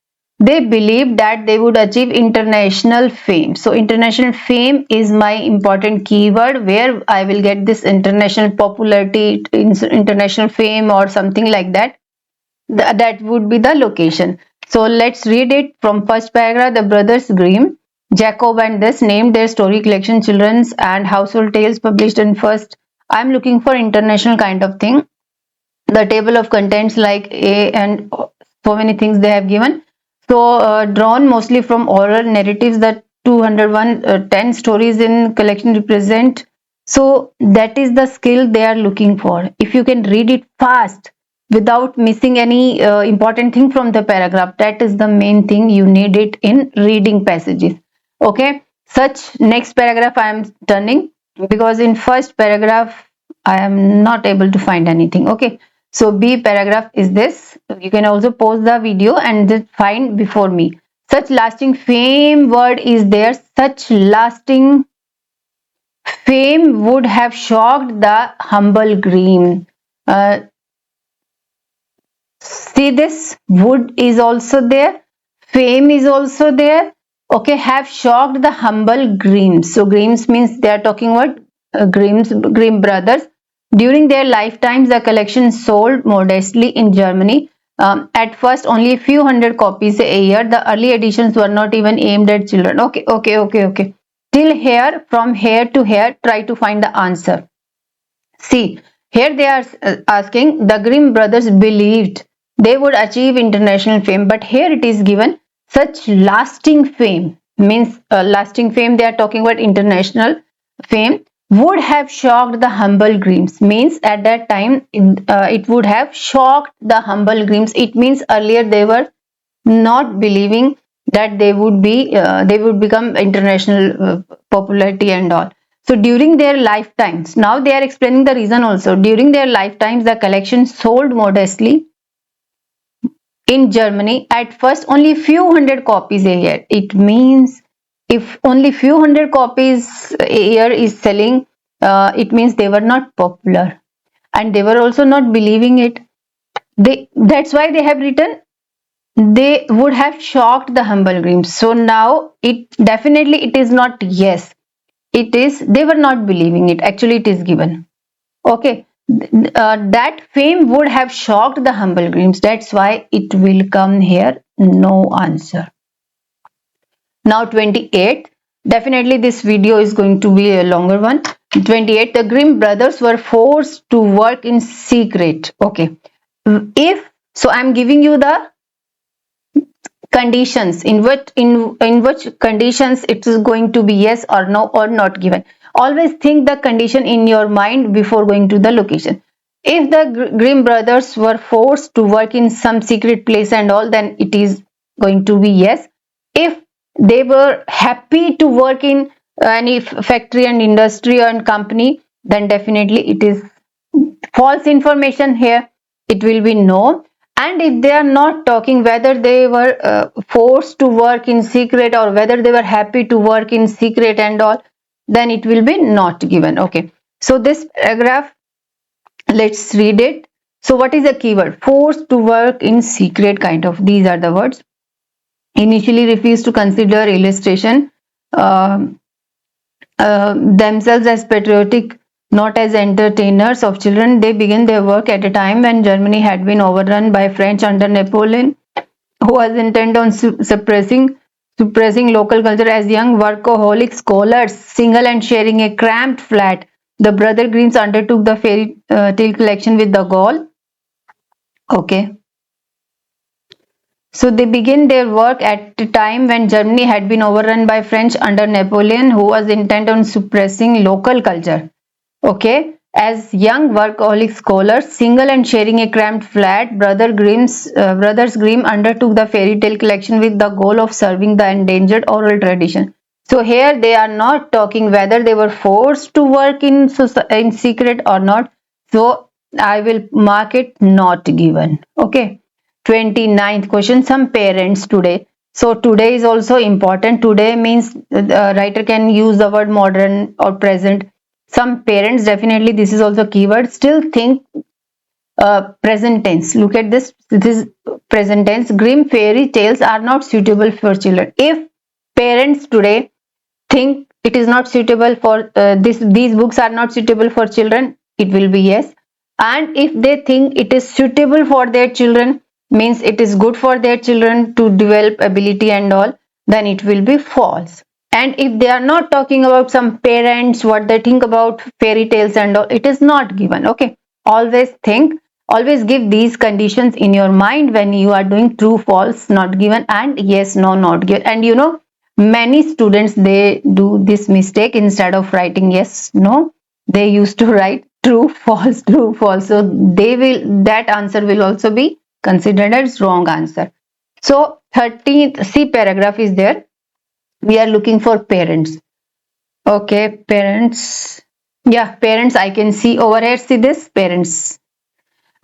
They believed that they would achieve international fame. So international fame is my important keyword, where I will get this international popularity, international fame or something like that. That would be the location. So let's read it from first paragraph. The brothers Grimm, Jacob and this, named their story collection Children's and Household Tales, published in first. I'm looking for international kind of thing. The table of contents like A and so many things they have given. So drawn mostly from oral narratives, that 201 10 stories in collection represent. So that is the skill they are looking for. If you can read it fast without missing any important thing from the paragraph, that is the main thing you need it in reading passages. Okay, such next paragraph I am turning, because in first paragraph I am not able to find anything. Okay, so B paragraph is this. You can also pause the video and just find before me. Such lasting fame word is there. Such lasting fame would have shocked the humble Grimm. See this, would is also there, fame is also there. Okay, have shocked the humble Grimms. So Grimms means they are talking about Grimm brothers. During their lifetimes, the collection sold modestly in Germany. At first, only a few hundred copies a year. The early editions were not even aimed at children. Okay. Till here, from here to here, try to find the answer. See, here they are asking, the Grimm brothers believed they would achieve international fame, but here it is given such lasting fame, means lasting fame, they are talking about international fame, would have shocked the humble Grims, means at that time it would have shocked the humble Grims. It means earlier they were not believing that they would become international popularity and all. So during their lifetimes, now they are explaining the reason also. During their lifetimes, the collection sold modestly in Germany. At first, only few hundred copies a year. It means if only few hundred copies a year is selling, it means they were not popular, and they were also not believing it. That's why they have written they would have shocked the humble Grims. So now it definitely it is not yes. It is they were not believing it. Actually, it is given. Okay. That fame would have shocked the humble Grims. That's why it will come here. No answer. Now 28. Definitely this video is going to be a longer one. 28. The Grimm brothers were forced to work in secret. Okay. If so, I'm giving you the conditions in which conditions it is going to be yes or no or not given. Always think the condition in your mind before going to the location. If the Grimm brothers were forced to work in some secret place and all, then it is going to be yes. If they were happy to work in any factory and industry and company, then definitely it is false information here. It will be no. And if they are not talking whether they were forced to work in secret or whether they were happy to work in secret and all, then it will be not given. Okay, so this paragraph, let's read it. So what is the keyword? Forced to work in secret, kind of, these are the words. Initially refused to consider illustration themselves as patriotic, not as entertainers of children. They began their work at a time when Germany had been overrun by French under Napoleon, who was intent on suppressing local culture. As young workaholic scholars, single and sharing a cramped flat, the brother Grimms undertook the fairy tale collection with the goal. Okay. So they began their work at a time when Germany had been overrun by French under Napoleon, who was intent on suppressing local culture. Okay, as young workaholic scholars, single and sharing a cramped flat, brothers Grimm undertook the fairy tale collection with the goal of serving the endangered oral tradition. So here they are not talking whether they were forced to work in secret or not. So I will mark it not given. Okay. 29th question. Some parents today. So today is also important. Today means the writer can use the word modern or present. Some parents, definitely this is also keyword, still think present tense. Look at this. This is present tense. Grim fairy tales are not suitable for children. If parents today think it is not suitable for these books are not suitable for children, it will be yes. And if they think it is suitable for their children, means it is good for their children to develop ability and all, then it will be false. And if they are not talking about some parents what they think about fairy tales and all, it is not given. Okay, always give these conditions in your mind when you are doing true, false, not given, and yes, no, not given. And you know, many students, they do this mistake. Instead of writing yes, no, they used to write true, false, true, false. So that answer will also be considered as wrong answer. So 13th C paragraph is there. We are looking for parents. Okay, parents. Yeah, parents, I can see over here. See this, parents.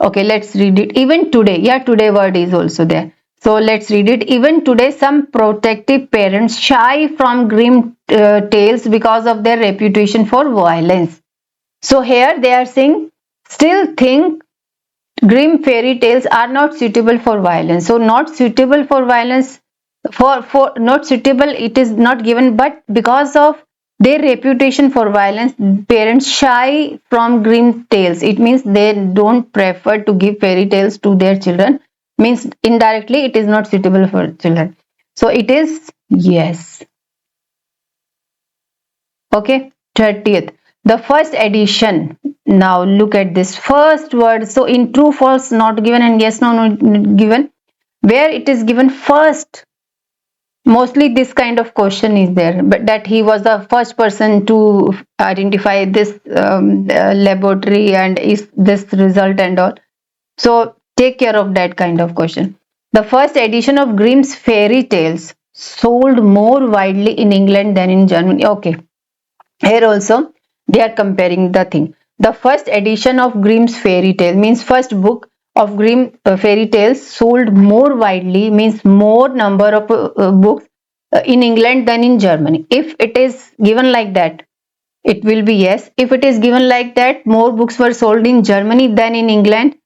Okay, let's read it. Even today, yeah, today word is also there. So let's read it. Even today, some protective parents shy from grim tales because of their reputation for violence. So here they are saying, still think grim fairy tales are not suitable for violence. So not suitable for violence, for not suitable, it is not given, but because of their reputation for violence, parents shy from grim tales. It means they don't prefer to give fairy tales to their children, means indirectly it is not suitable for children. So it is yes. Okay, 30th. The first edition. Now look at this first word. So in true, false, not given, and yes, no, not given, where it is given first. Mostly this kind of question is there, but that he was the first person to identify this laboratory and is this result and all. So take care of that kind of question. The first edition of Grimm's fairy tales sold more widely in England than in Germany. Okay, here also they are comparing the thing. The first edition of Grimm's fairy tale means first book of Grimm fairy tales sold more widely means more number of books in England than in Germany. If it is given like that, it will be yes. If it is given like that, more books were sold in Germany than in England,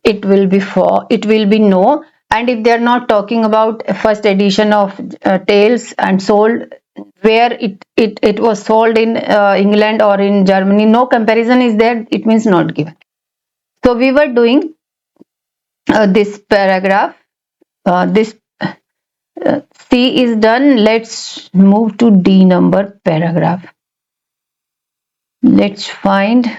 it will be no. And if they are not talking about first edition of tales and sold where it was sold in England or in Germany, no comparison is there, it means not given. So we were doing this paragraph, this C is done. Let's move to D number paragraph. Let's find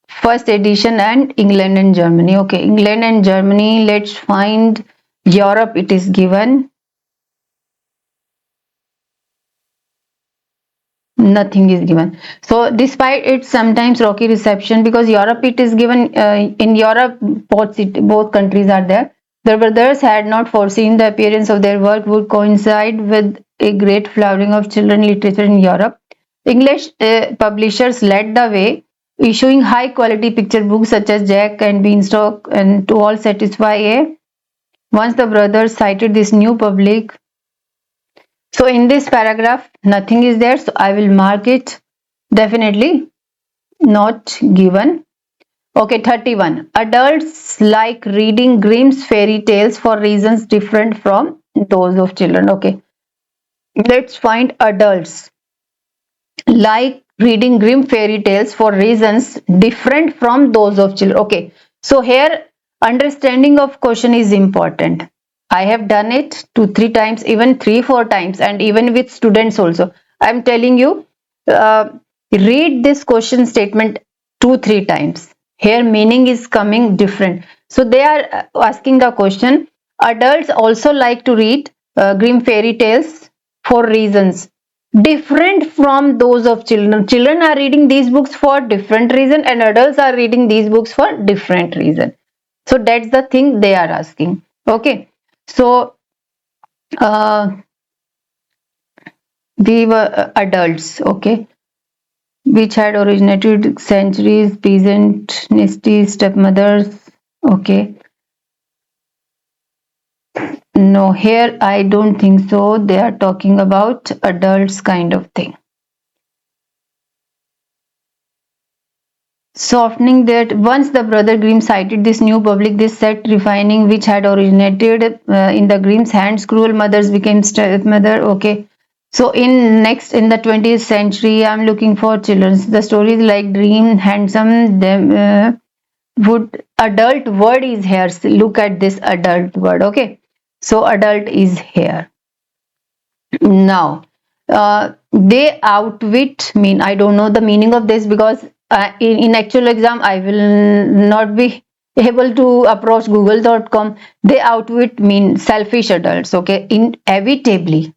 first edition and England and Germany. Okay, England and Germany. Let's find Europe. It is given. Nothing is given. So despite its sometimes rocky reception, because Europe it is given in Europe, both countries are there. The brothers had not foreseen the appearance of their work would coincide with a great flowering of children literature in Europe. English publishers led the way, issuing high quality picture books such as Jack and Beanstalk, and to all satisfy a. Once the brothers cited this new public. So in this paragraph, nothing is there. So I will mark it definitely not given. Okay, 31. Adults like reading Grimm's fairy tales for reasons different from those of children. Okay, let's find adults like reading Grimm fairy tales for reasons different from those of children. Okay, so here understanding of question is important. I have done it 2-3 times, even 3-4 times, and even with students also. I am telling you, uh, read this question statement 2-3 times. Here meaning is coming different. So they are asking the question. Adults also like to read Grimm fairy tales for reasons different from those of children. Children are reading these books for different reason and adults are reading these books for different reason. So that's the thing they are asking. Okay, so uh, we were adults. Okay, which had originated centuries peasant nasty stepmothers. Okay, no, here I don't think so. They are talking about adults kind of thing. Softening that once the brother Grimm cited this new public, this set refining which had originated in the Grimm's hands, cruel mothers became stepmother. Okay, so in the 20th century, I'm looking for children's. The stories like Dream, Handsome, them would adult word is here. So look at this adult word. Okay, so adult is here. Now, they outwit mean I don't know the meaning of this because in actual exam I will not be able to approach google.com. They outwit mean selfish adults. Okay, inevitably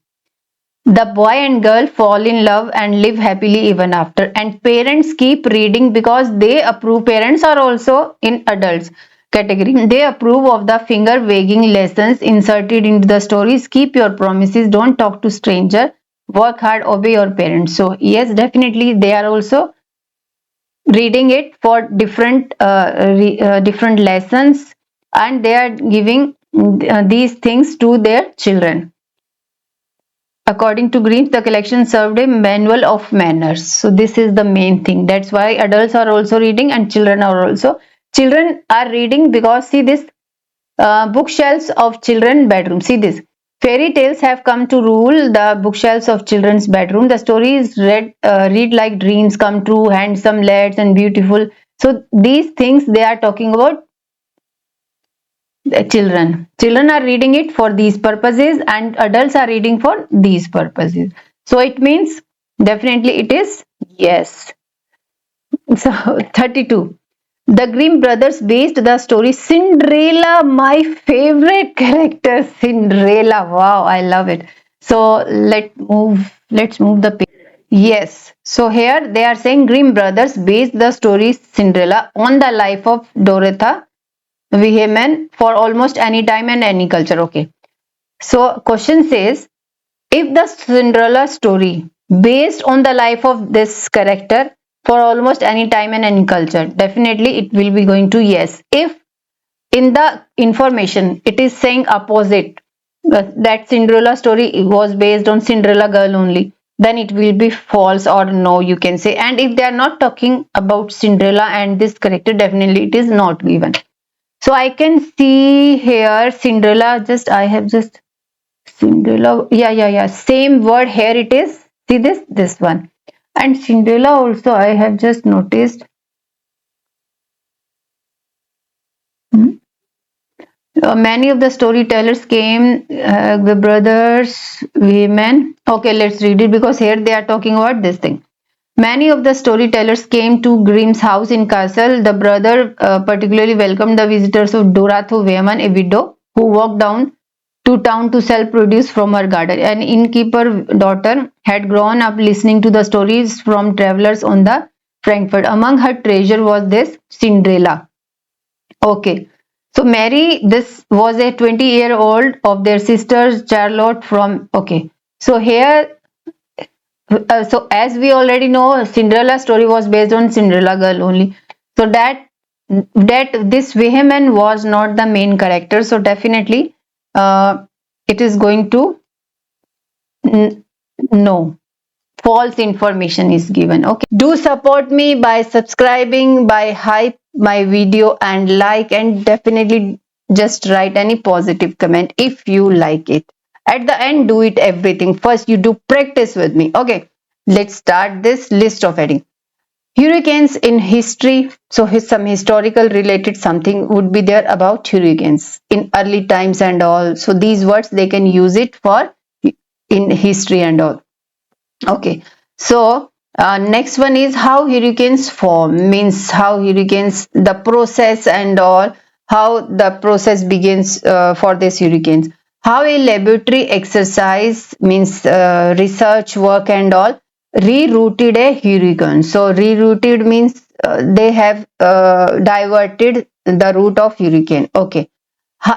the boy and girl fall in love and live happily even after, and parents keep reading because they approve. Parents are also in adults category. They approve of the finger wagging lessons inserted into the stories. Keep your promises, don't talk to stranger, work hard, obey your parents. So yes, definitely they are also reading it for different lessons, and they are giving these things to their children. According to Green, the collection served a manual of manners. So this is the main thing. That's why adults are also reading and children are also. Children are reading because see this bookshelves of children bedroom. See this. Fairy tales have come to rule the bookshelves of children's bedroom. The stories read like dreams come true, handsome lads and beautiful. So these things they are talking about children are reading it for these purposes and adults are reading for these purposes. So it means definitely it is yes. So 32, The Grimm brothers based the story Cinderella, my favorite character, Cinderella. Wow, I love it. So let's move the page. Yes. So here they are saying Grimm brothers based the story Cinderella on the life of Dorothy Vehement for almost any time and any culture. Okay. So question says, if the Cinderella story based on the life of this character for almost any time and any culture, definitely it will be going to yes. If in the information it is saying opposite, that Cinderella story was based on Cinderella girl only, then it will be false or no, you can say. And if they are not talking about Cinderella and this character, definitely it is not given. So I can see here Cinderella, just I have just Cinderella, yeah. Same word here it is. See this one. And Cinderella also I have just noticed. hmm, Many of the storytellers came, the brothers, women. Okay, let's read it because here they are talking about this thing. Many of the storytellers came to Grimm's house in Castle. The brother particularly welcomed the visitors of Dorothy Wehrman, a widow who walked down to town to sell produce from her garden. An innkeeper daughter had grown up listening to the stories from travelers on the Frankfurt. Among her treasure was this Cinderella. Okay. So Mary, this was a 20-year-old of their sister Charlotte from. Okay. So here, so as we already know, Cinderella story was based on Cinderella girl only. So that this Vehement was not the main character. So definitely, it is going to no, false information is given. Okay, do support me by subscribing, by hype my video and like, and definitely just write any positive comment if you like it. At the end, do it everything first, you do practice with me. Okay, let's start this list of heading. Hurricanes in history. So some historical related something would be there about hurricanes in early times and all. So these words they can use it for in history and all. Okay, so next one is how hurricanes form, means how hurricanes, the process and all, how the process begins for these hurricanes. How a laboratory exercise, means research work and all, rerouted a hurricane. So rerouted means they have diverted the route of hurricane. Okay,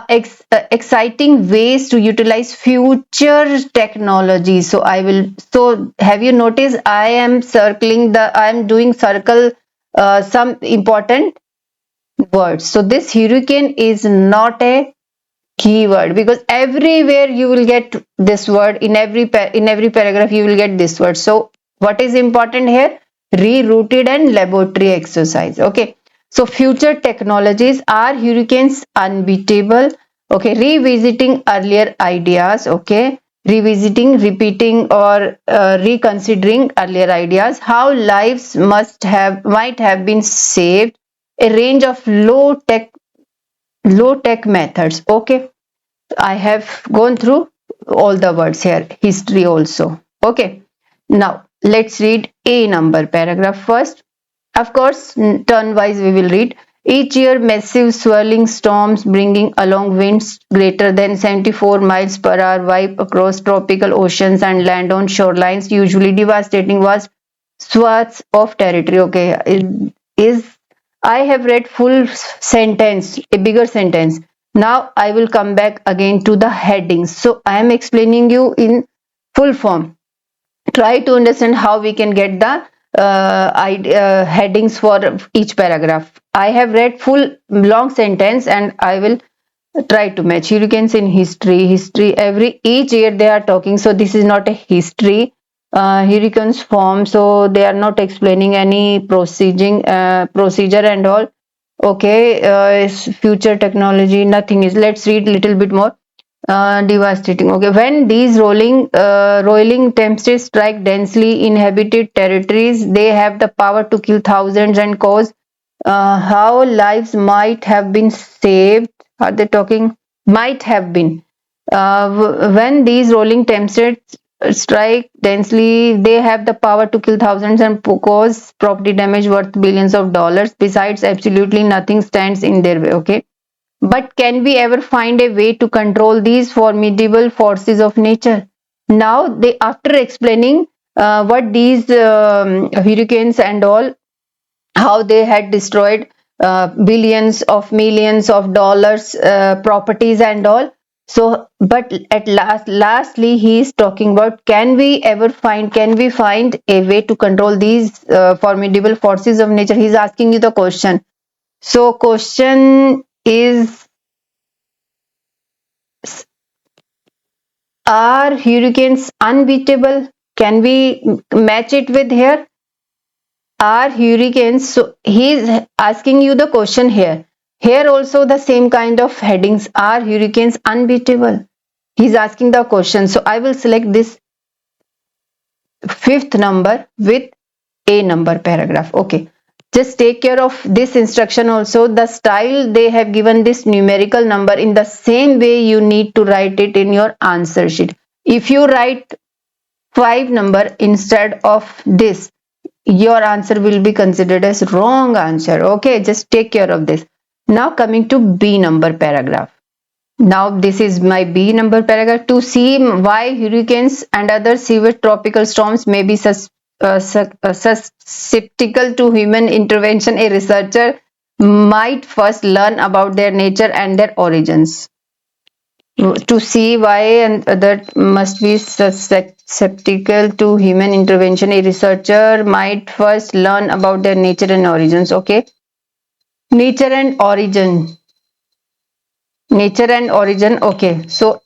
exciting ways to utilize future technology. So I will, so have you noticed I am circling the, I am doing circle some important words. So this hurricane is not a keyword because everywhere you will get this word, in every paragraph you will get this word. So what is important here? Rerouted and laboratory exercise. Okay, so future technologies. Are hurricanes unbeatable? Okay, revisiting earlier ideas. Okay, revisiting, repeating, or reconsidering earlier ideas. How lives might have been saved. A range of low tech methods. Okay, I have gone through all the words here, history also. Okay, now let's read A number paragraph first. Of course, turn wise we will read. Each year, massive swirling storms bringing along winds greater than 74 miles per hour wipe across tropical oceans and land on shorelines, usually devastating vast swaths of territory. Okay, is I have read full sentence, a bigger sentence. Now I will come back again to the headings. So I am explaining you in full form. Try to understand how we can get the headings for each paragraph. I have read full long sentence and I will try to match. Hurricanes in history every each year they are talking. So this is not a history. Hurricanes form, so they are not explaining any procedure and all. Okay, future technology, nothing is. Let's read little bit more. Devastating. Okay, when these rolling tempests strike densely inhabited territories, they have the power to kill thousands and cause how lives might have been saved. Are they talking? Might have been. When these rolling tempests strike densely. They have the power to kill thousands and cause property damage worth billions of dollars. Besides, absolutely nothing stands in their way. Okay. But can we ever find a way to control these formidable forces of nature? Now, they after explaining what these hurricanes and all, how they had destroyed billions of millions of dollars properties and all. So but at lastly he is talking about, can we find a way to control these formidable forces of nature? He's asking you the question. So question is, are hurricanes unbeatable? Can we match it with here? Are hurricanes, so he's asking you the question here. Here also the same kind of headings. Are hurricanes unbeatable? He's asking the question. So I will select this fifth number with a number paragraph. Okay. Just take care of this instruction also. The style they have given this numerical number, in the same way you need to write it in your answer sheet. If you write 5 number instead of this, your answer will be considered as wrong answer. Okay, just take care of this. Now coming to B number paragraph. Now this is my B number paragraph. To see why hurricanes and other severe tropical storms may be susceptible to human intervention, a researcher might first learn about their nature and their origins. To see why and that must be susceptible to human intervention, a researcher might first learn about their nature and origins. Okay, nature and origin, nature and origin. Okay, so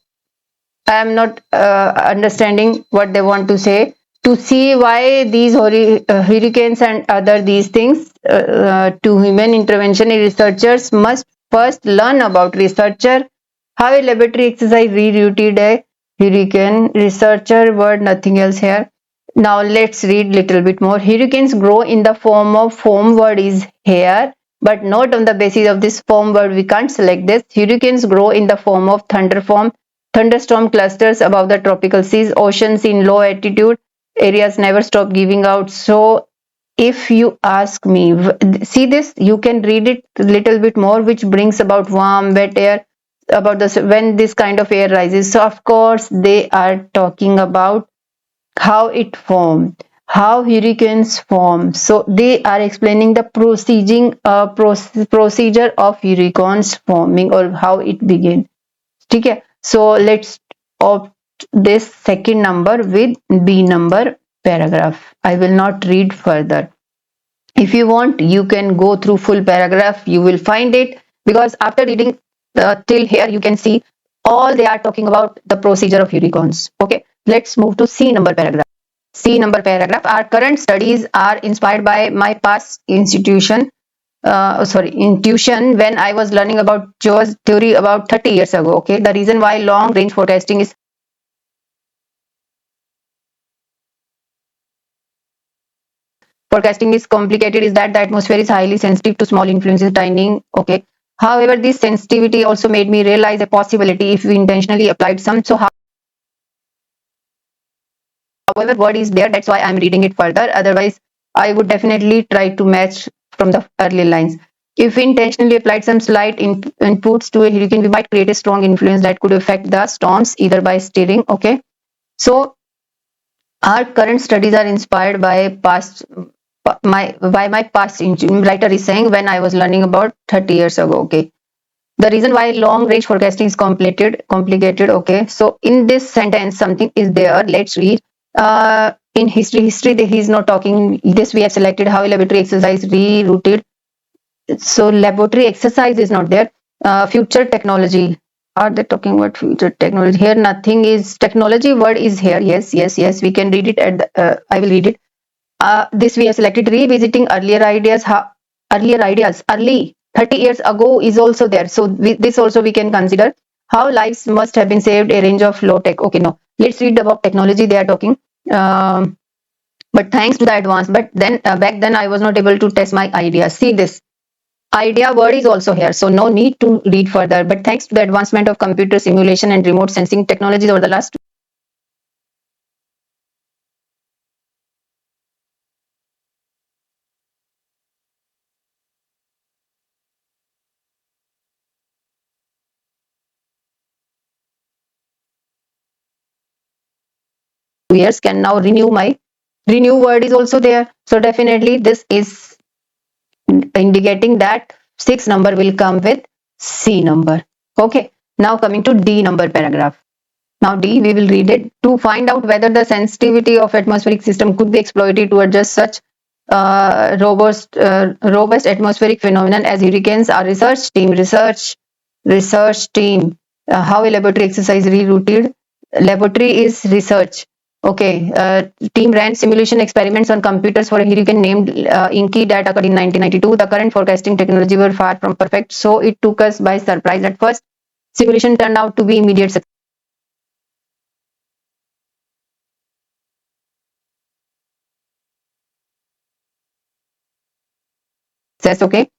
I am not understanding what they want to say. To see why these hurricanes and other these things to human intervention, researchers must first learn about. Researcher, how a laboratory exercise rerouted a hurricane. Researcher word, nothing else here. Now let's read little bit more. Hurricanes grow in the form of foam, word is here, but not on the basis of this foam word. We can't select this. Hurricanes grow in the form of thunderstorm clusters above the tropical seas. Oceans in low altitude areas never stop giving out. So if you ask me, see this, you can read it a little bit more, which brings about warm, wet air, about this when this kind of air rises. So of course they are talking about how it formed, how hurricanes form. So they are explaining the procedure of hurricanes forming, or how it begin. Okay, so let's opt this second number with B number paragraph. I will not read further. If you want, you can go through full paragraph, you will find it, because after reading till here you can see all they are talking about the procedure of hurricanes. Okay, let's move to C number paragraph. C number paragraph. Our current studies are inspired by my past intuition when I was learning about Joe's theory about 30 years ago. Okay, the reason why long range forecasting is complicated is that the atmosphere is highly sensitive to small influences, tiny. Okay. However, this sensitivity also made me realize a possibility if we intentionally applied some. So, however, word is there. That's why I'm reading it further. Otherwise, I would definitely try to match from the early lines. If we intentionally applied some slight inputs to a hurricane, we might create a strong influence that could affect the storms either by steering. Okay. So, our current studies are inspired by my past writer is saying when I was learning about 30 years ago. Okay, the reason why long range forecasting is complicated. Okay, so in this sentence something is there. Let's read. In history he's not talking this. We have selected how a laboratory exercise rerouted. So laboratory exercise is not there. Future technology, are they talking about future technology? Here nothing is technology word is here. Yes, we can read it at the, I will read it. This we have selected. Revisiting early 30 years ago is also there. So this also we can consider. How lives must have been saved, a range of low tech. Okay, no, let's read about technology they are talking. But thanks to the advance, but then back then I was not able to test my idea. See this idea word is also here, so no need to read further. But thanks to the advancement of computer simulation and remote sensing technologies over the last 2 years, can now renew my renew word is also there. So definitely this is indicating that 6 number will come with C number. Okay. Now coming to D number paragraph. Now D, we will read it. To find out whether the sensitivity of atmospheric system could be exploited to adjust such robust atmospheric phenomenon as hurricanes, our research team. How a laboratory exercise rerouted. Laboratory is research. Okay, team ran simulation experiments on computers for a hurricane named Inky that occurred in 1992. The current forecasting technology were far from perfect, so it took us by surprise at first. Simulation turned out to be immediate success. Okay,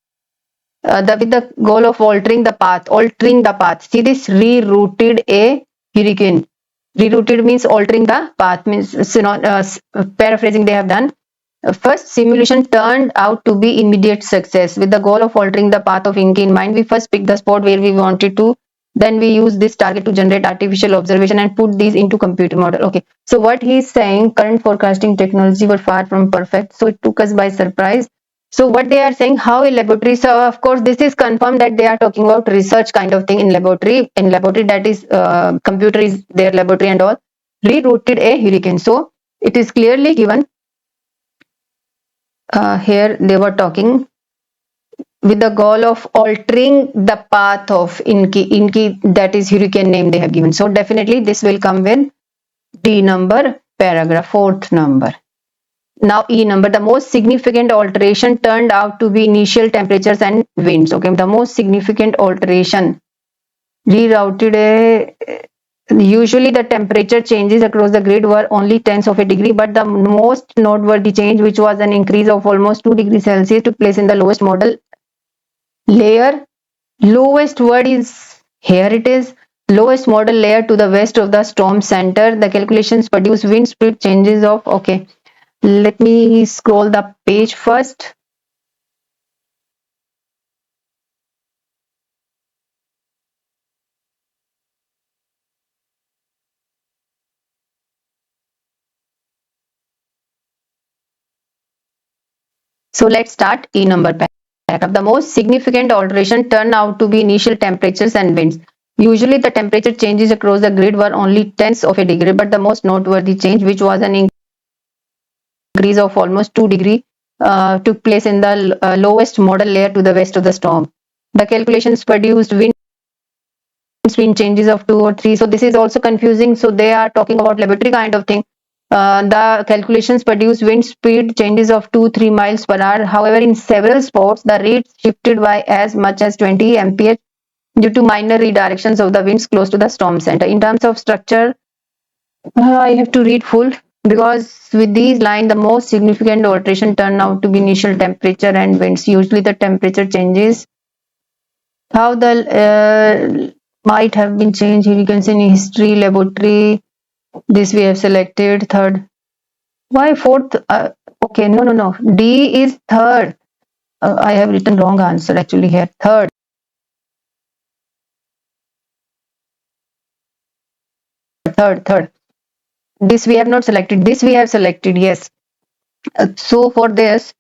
with the goal of altering the path. See this, rerouted a hurricane. Rerouted means altering the path, means paraphrasing they have done. First, simulation turned out to be immediate success. With the goal of altering the path of Inky in mind, we first picked the spot where we wanted to. Then we use this target to generate artificial observation and put these into computer model. Okay. So what he is saying, current forecasting technology were far from perfect. So it took us by surprise. So what they are saying, how a laboratory, so of course this is confirmed that they are talking about research kind of thing in laboratory. In laboratory, that is computer is their laboratory and all. Rerouted a hurricane. So it is clearly given here they were talking with the goal of altering the path of Inky, that is hurricane name they have given. So definitely this will come with D number paragraph, fourth number. Now E number, the most significant alteration turned out to be initial temperatures and winds. Okay, the most significant alteration rerouted a. Usually the temperature changes across the grid were only tenths of a degree, but the most noteworthy change, which was an increase of almost 2 degrees Celsius, took place in the lowest model layer. Lowest word is here, it is lowest model layer to the west of the storm center. The calculations produce wind speed changes of, okay, let me scroll the page first. So let's start E number paragraph. The most significant alteration turned out to be initial temperatures and winds. Usually the temperature changes across the grid were only tenths of a degree, but the most noteworthy change, which was an increase of almost 2 degrees, took place in the lowest model layer to the west of the storm. The calculations produced wind speed changes of 2 or 3. So this is also confusing. So they are talking about laboratory kind of thing. The calculations produce wind speed changes of 2-3 miles per hour. However, in several spots, the rates shifted by as much as 20 mph due to minor redirections of the winds close to the storm center. In terms of structure, I have to read full because with these lines, the most significant alteration turned out to be initial temperature and winds. Usually, the temperature changes. How the might have been changed. Here you can see in history, laboratory. This we have selected. Third. Why fourth? Okay, no. D is third. I have written wrong answer actually here. Third. This we have not selected. This we have selected. Yes. So for this,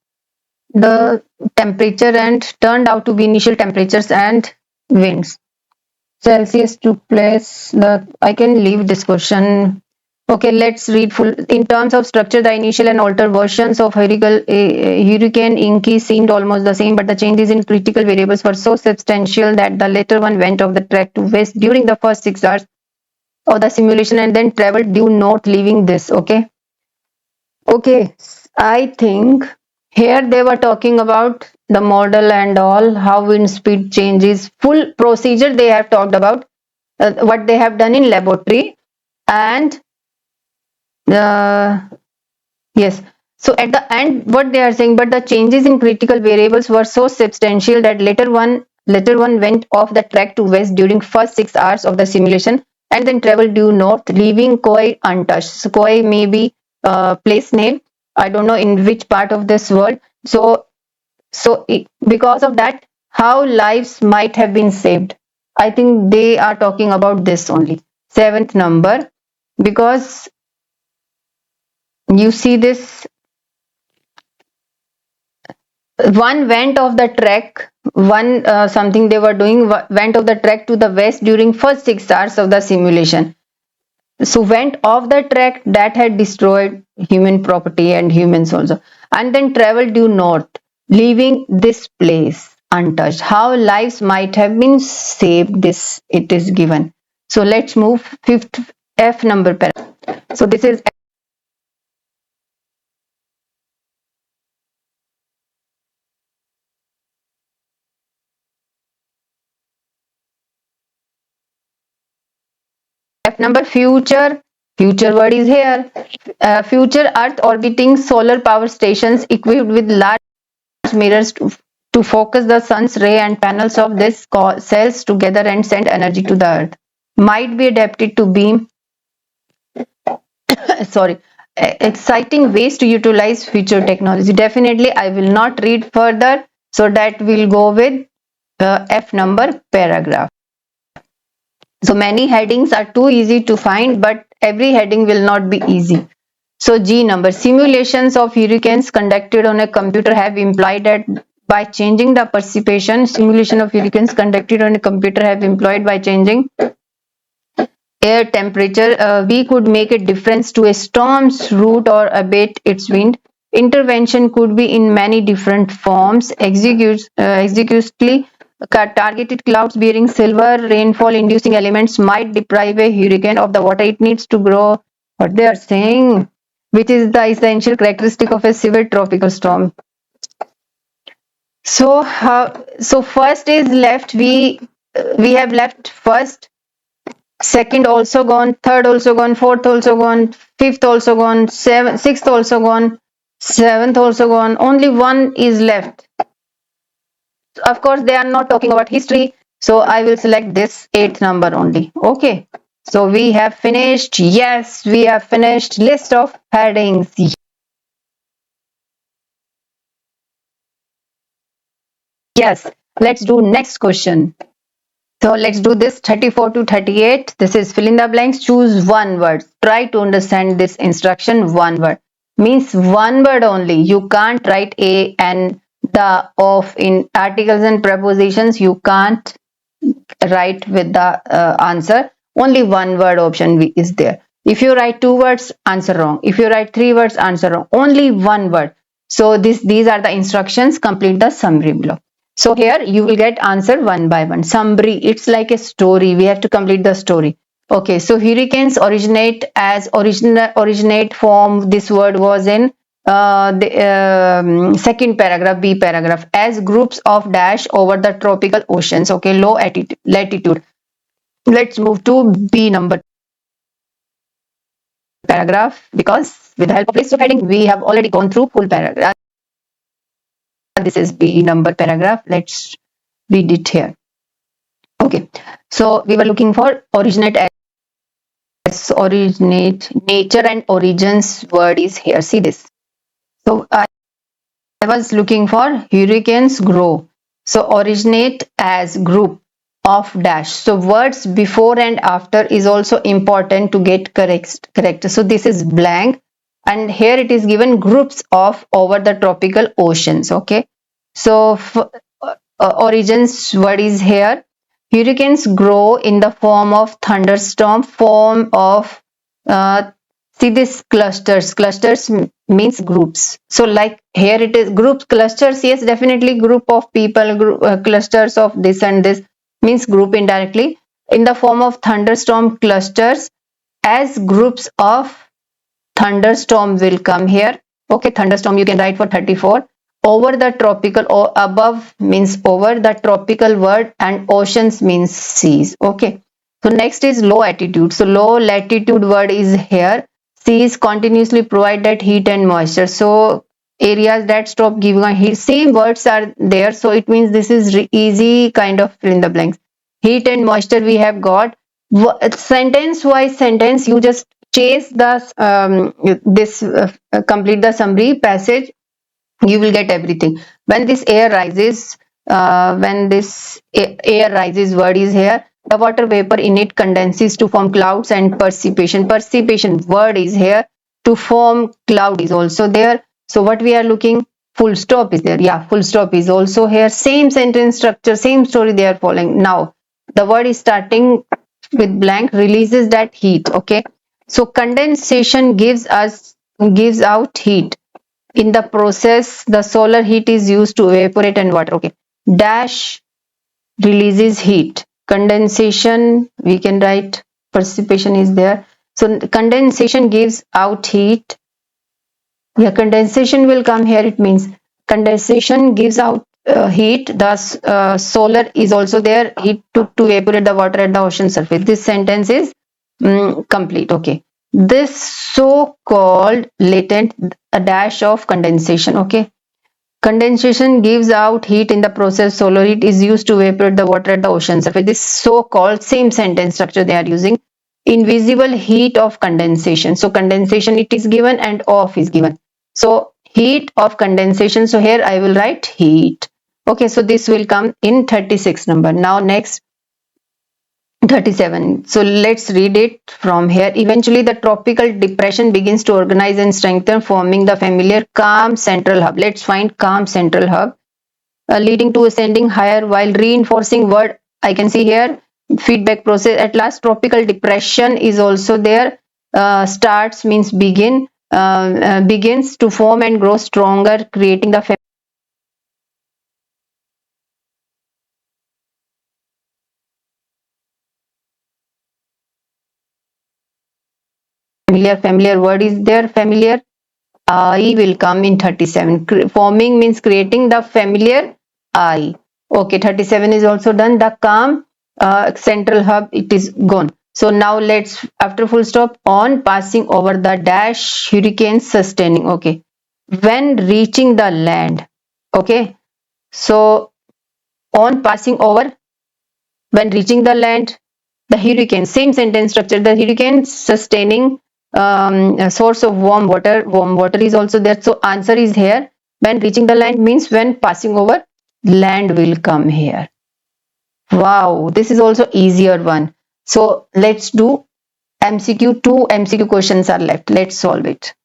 the temperature and turned out to be initial temperatures and winds. Celsius took place. I can leave this question. Okay, let's read full. In terms of structure, the initial and altered versions of Hurricane Inky seemed almost the same, but the changes in critical variables were so substantial that the later one went off the track to west during the first 6 hours of the simulation and then traveled due north, leaving this. Okay. I think here they were talking about the model and all, how wind speed changes, full procedure they have talked about, what they have done in laboratory, and yes. So at the end, what they are saying, but the changes in critical variables were so substantial that later one went off the track to west during first 6 hours of the simulation and then traveled due north, leaving Koi untouched. So Koi may be place name. I don't know in which part of this world. Because of that, how lives might have been saved. I think they are talking about this only. Seventh number, because You see this, one went off the track, one something they were doing went off the track to the west during first 6 hours of the simulation. So went off the track, that had destroyed human property and humans also, and then traveled due north, leaving this place untouched. How lives might have been saved, this it is given. So let's move fifth, F number paragraph. So this is F number, future word is here. Future earth orbiting solar power stations equipped with large mirrors to focus the sun's ray and panels of these cells together and send energy to the earth might be adapted to beam sorry exciting ways to utilize future technology. Definitely I will not read further, so that will go with F number paragraph. So many headings are too easy to find, but every heading will not be easy. So G number, simulations of hurricanes conducted on a computer have implied that by changing the precipitation, simulation of hurricanes conducted on a computer have employed by changing air temperature, we could make a difference to a storm's route or abate its wind. Intervention could be in many different forms. Executely, targeted clouds bearing silver rainfall inducing elements might deprive a hurricane of the water it needs to grow. What they are saying, which is the essential characteristic of a severe tropical storm. So, so first is left. We have left first, second also gone, third also gone, fourth also gone, fifth also gone, sixth also gone, seventh also gone. Only one is left. Of course, they are not talking about history, so I will select this eighth number only. Okay. So we have finished. Yes, we have finished list of headings. Yes. Let's do next question. So let's do this 34 to 38. This is fill in the blanks. Choose one word. Try to understand this instruction. One word means one word only. You can't write a and the of in articles and prepositions. You can't write with the answer. Only one word option is there. If you write two words, answer wrong. If you write three words, answer wrong. Only one word. So these are the instructions. Complete the summary below. So here you will get answer one by one. Summary, it's like a story. We have to complete the story. Okay, so hurricanes originate form. This word was in the second paragraph, B paragraph, as groups of dash over the tropical oceans. Okay, low latitude. Let's move to B number paragraph, because with the help of list of heading we have already gone through full paragraph. This is B number paragraph. Let's read it here. Okay, so we were looking for originate nature and origins word is here. See this. So I was looking for hurricanes grow. So originate as group of dash. So words before and after is also important to get correct. So this is blank, and here it is given groups of over the tropical oceans. Okay, so origins word is here. Hurricanes grow in the form of thunderstorm, form of see this clusters means groups. So like here it is groups, clusters, yes, definitely group of people, clusters of this and this means group indirectly, in the form of thunderstorm clusters, as groups of thunderstorm will come here. Okay, thunderstorm you can write for 34. Over the tropical, or above means over the tropical word, and oceans means seas. Okay, so next is low altitude. So low latitude word is here. Seas continuously provide that heat and moisture. So areas that stop giving a heat, same words are there, so it means this is easy kind of fill in the blanks. Heat and moisture we have got. Sentence wise sentence, you just chase the this complete the summary passage, you will get everything. When this air rises, when this air rises word is here, the water vapor in it condenses to form clouds and precipitation word is here. to form cloud is also there. So what we are looking, full stop is there. Yeah, full stop is also here. Same sentence structure, same story they are following. Now the word is starting with blank, releases that heat. Okay, so condensation gives out heat. In the process, the solar heat is used to evaporate and water. Okay, dash releases heat. Condensation, we can write precipitation is there. So condensation gives out heat. Yeah, condensation will come here. It means condensation gives out heat. Thus, solar is also there. Heat to evaporate the water at the ocean surface. This sentence is complete. Okay. This so-called latent, a dash of condensation. Okay. Condensation gives out heat in the process. Solar heat is used to evaporate the water at the ocean surface. This so-called same sentence structure they are using. Invisible heat of condensation. So condensation it is given and off is given. So heat of condensation. So here I will write heat. Okay, so this will come in 36 number. Now next 37. So let's read it from here. Eventually, the tropical depression begins to organize and strengthen, forming the familiar calm central hub. Let's find calm central hub, leading to ascending higher while reinforcing word. I can see here feedback process. At last, tropical depression is also there. Starts means begins to form and grow stronger, creating the familiar word is there. Familiar I will come in 37. Forming means creating the familiar I. Okay, 37 is also done. The calm central hub, it is gone. So now let's, after full stop, on passing over the dash, hurricane sustaining. Okay, when reaching the land. Okay, so on passing over, when reaching the land, the hurricane, same sentence structure, the hurricane sustaining a source of warm water. Warm water is also there. So answer is here. When reaching the land means when passing over, land will come here. Wow, this is also easier one. So let's do MCQ. Two MCQ questions are left. Let's solve it.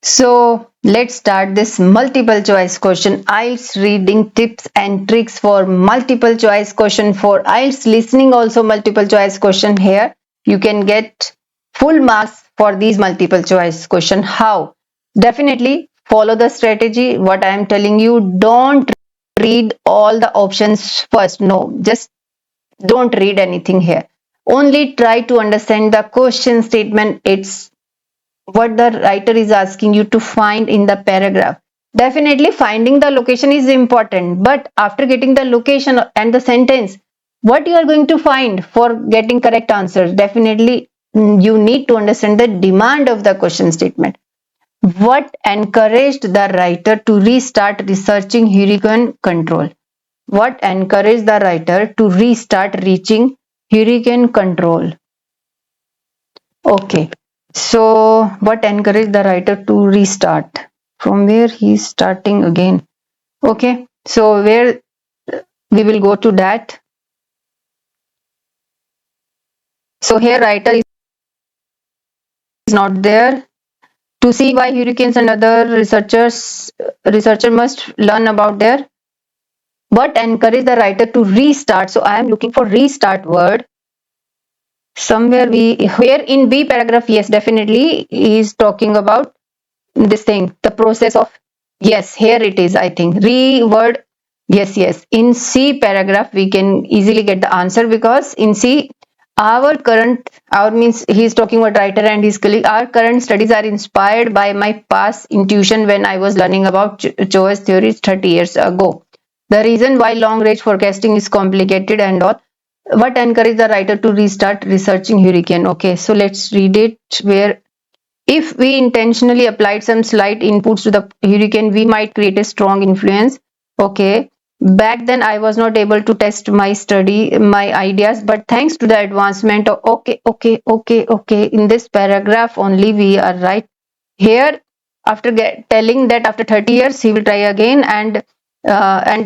So let's start this multiple choice question. IELTS reading tips and tricks for multiple choice question. For IELTS listening also multiple choice question here. You can get full marks for these multiple choice question. How? Definitely follow the strategy. What I am telling you, don't read all the options first. No, just don't read anything here. Only try to understand the question statement. It's what the writer is asking you to find in the paragraph. Definitely finding the location is important, but after getting the location and the sentence, what you are going to find for getting correct answers? Definitely you need to understand the demand of the question statement. What encouraged the writer to restart researching hurricane control? What encouraged the writer to restart reaching hurricane control? Okay, so what encouraged the writer to restart? From where he's starting again? Okay, so where we will go to that. So here writer is not there. To see why hurricanes and other researcher must learn about their. What encouraged the writer to restart? So I am looking for restart word. Somewhere we here in B paragraph, yes, definitely is talking about this thing, the process of, yes, here it is, I think reword. Yes, in C paragraph we can easily get the answer, because in C our means he is talking about writer and his colleague, our current studies are inspired by my past intuition when I was learning about choice theories 30 years ago. The reason why long range forecasting is complicated and all. What encouraged the writer to restart researching hurricane? Okay, so let's read it. Where if we intentionally applied some slight inputs to the hurricane, we might create a strong influence. Okay. Back then, I was not able to test my ideas, but thanks to the advancement of, okay. In this paragraph only, we are right here. After telling that after 30 years, he will try again, and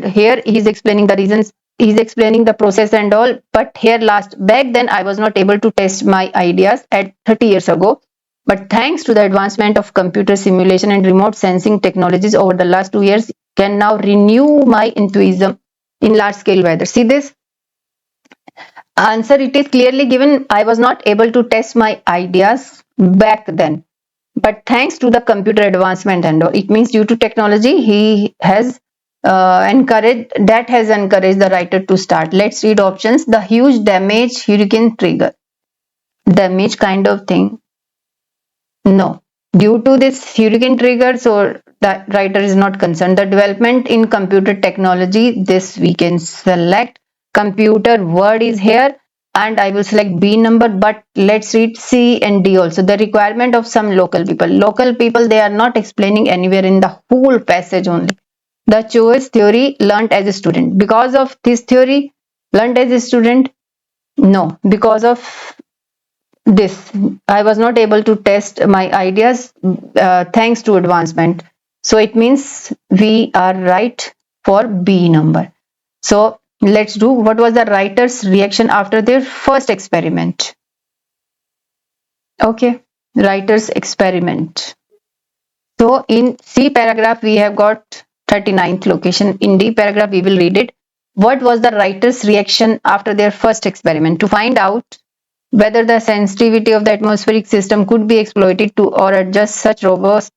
here he is explaining the reasons he's explaining the process and all. But here last, back then I was not able to test my ideas at 30 years ago. But thanks to the advancement of computer simulation and remote sensing technologies over the last 2 years, can now renew my enthusiasm in large scale weather. See this answer, it is clearly given. I was not able to test my ideas back then. But thanks to the computer advancement and all, it means due to technology, he has encouraged the writer to start. Let's read options. The huge damage hurricane trigger. Damage kind of thing. No. Due to this hurricane trigger, so the writer is not concerned. The development in computer technology, this we can select. Computer word is here, and I will select B number, but let's read C and D also. The requirement of some local people. Local people, they are not explaining anywhere in the whole passage only. The choice theory learnt as a student. Because of this theory, learnt as a student? No. Because of this, I was not able to test my ideas thanks to advancement. So it means we are right for B number. So let's do, what was the writer's reaction after their first experiment? Okay, writer's experiment. So in C paragraph we have got 39th location. In D paragraph we will read it. What was the writer's reaction after their first experiment? To find out whether the sensitivity of the atmospheric system could be exploited to or adjust such robust